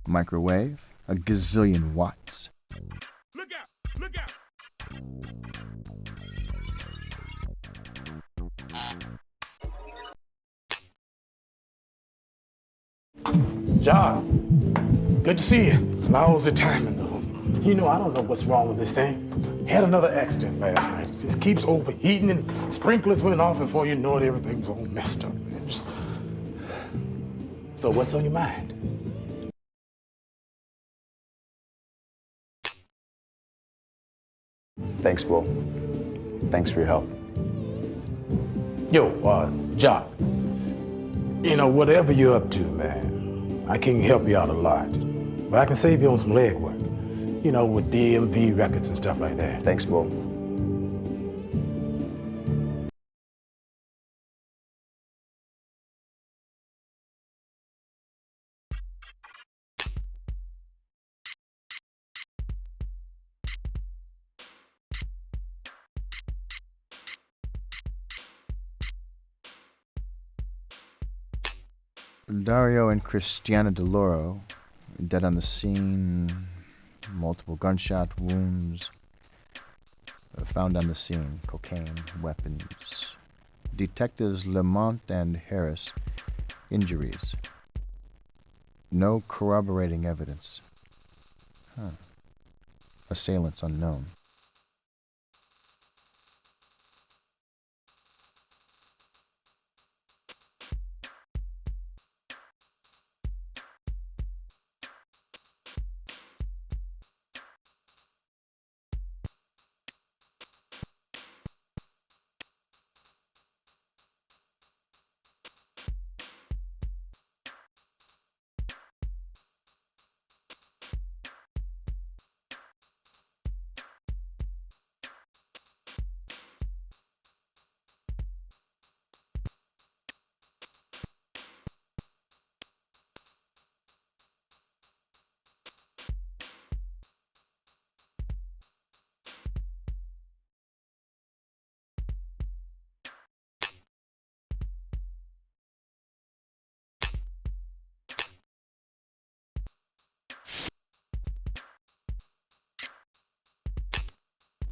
Microwave. A gazillion watts. Look out! Look out! John, good to see you. Lousy timing, though. You know, I don't know what's wrong with this thing. Had another accident last night. It just keeps overheating and sprinklers went off before you know it, everything's all messed up. So what's on your mind? Thanks, Will. Thanks for your help. Yo, Jock, you know, whatever you're up to, man, I can help you out a lot. But I can save you on some legwork. You know, with DMV records and stuff like that. Thanks, Bull. Dario and Cristiana DeLoro, dead on the scene, multiple gunshot wounds. Found on the scene, cocaine, weapons. Detectives Lamont and Harris, injuries. No corroborating evidence. Assailants unknown.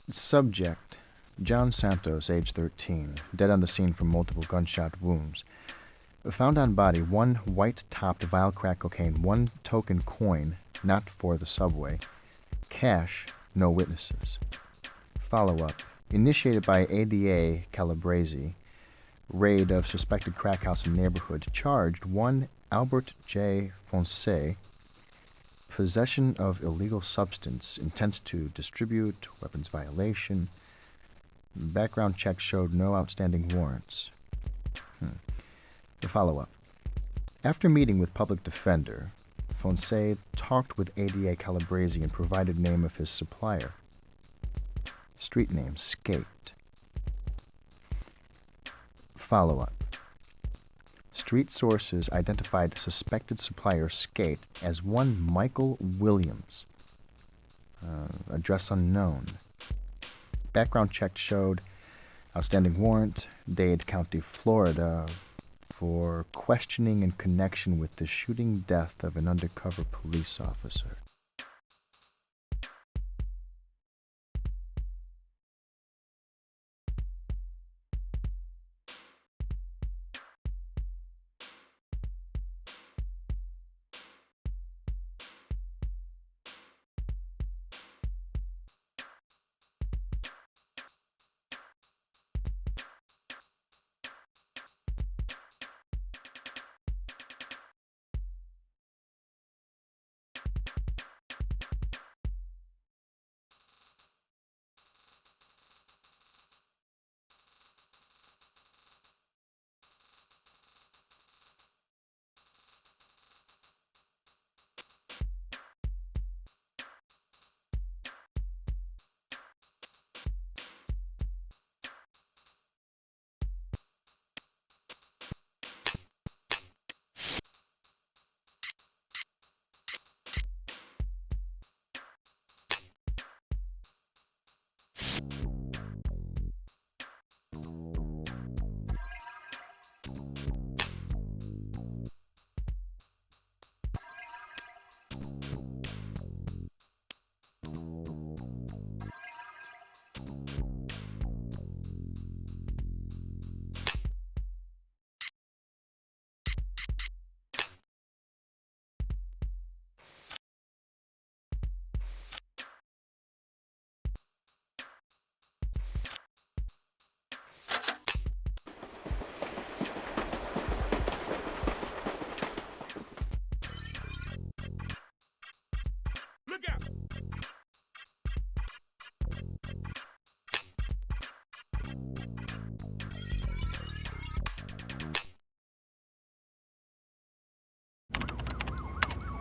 Subject, John Santos, age 13, dead on the scene from multiple gunshot wounds. Found on body 1 white-topped vial crack cocaine, 1 token coin, not for the subway. Cash, no witnesses. Follow-up, initiated by ADA Calabrese. Raid of suspected crack house and neighborhood. Charged 1 Albert J. Fonse. Possession of illegal substance, intent to distribute, weapons violation. Background check showed no outstanding warrants. The follow-up. After meeting with public defender, Fonse talked with ADA Calabrese and provided name of his supplier. Street name, Skate. Follow-up. Street sources identified suspected supplier Skate as 1 Michael Williams. Address unknown. Background check showed outstanding warrant, Dade County, Florida, for questioning in connection with the shooting death of an undercover police officer.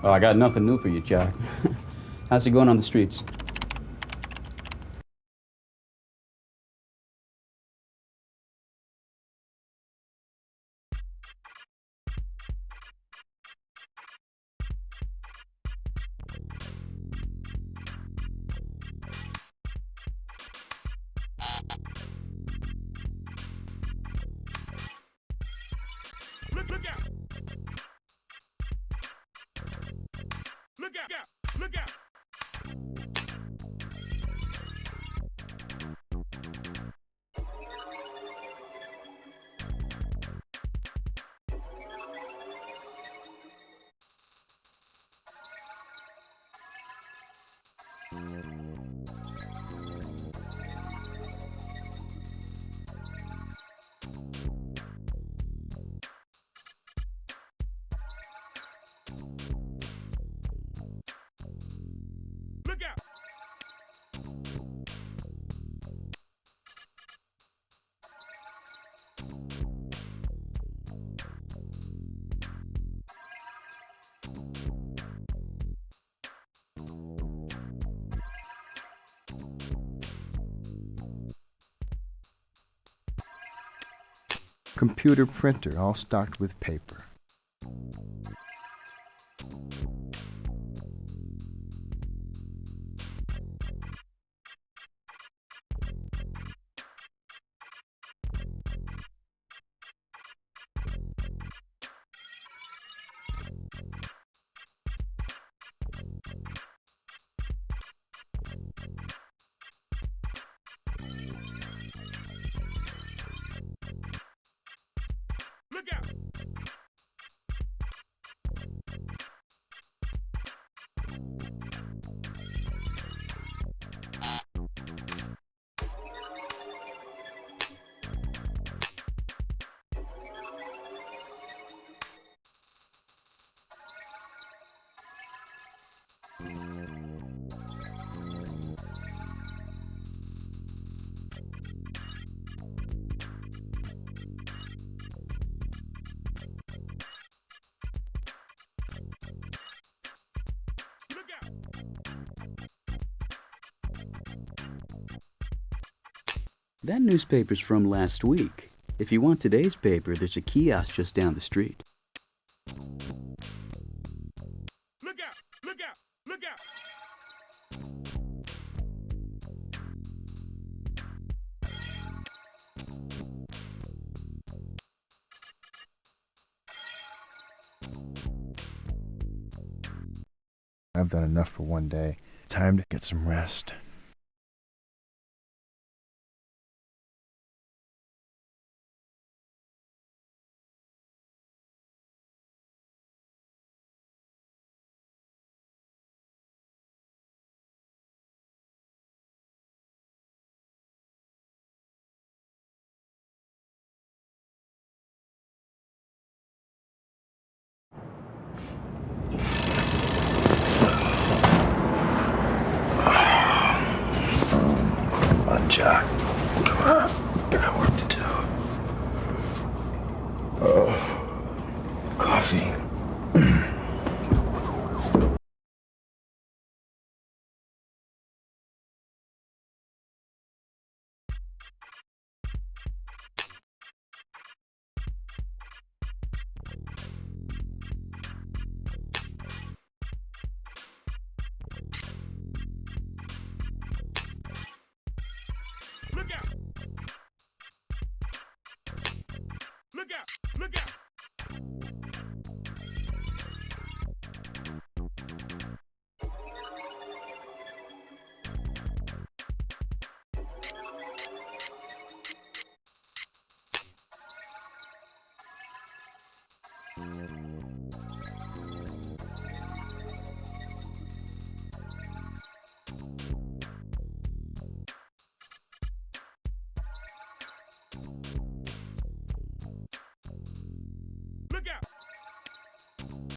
Oh, I got nothing new for you, Jack. How's it going on the streets? Look out! Look out! Look out! Look out! Computer printer all stocked with paper. Look out! That newspaper's from last week. If you want today's paper, there's a kiosk just down the street. Look out! Look out! Look out! I've done enough for one day. Time to get some rest. Jack, come on. I got work to do. Coffee. Look out! Look out! Look out! Look out!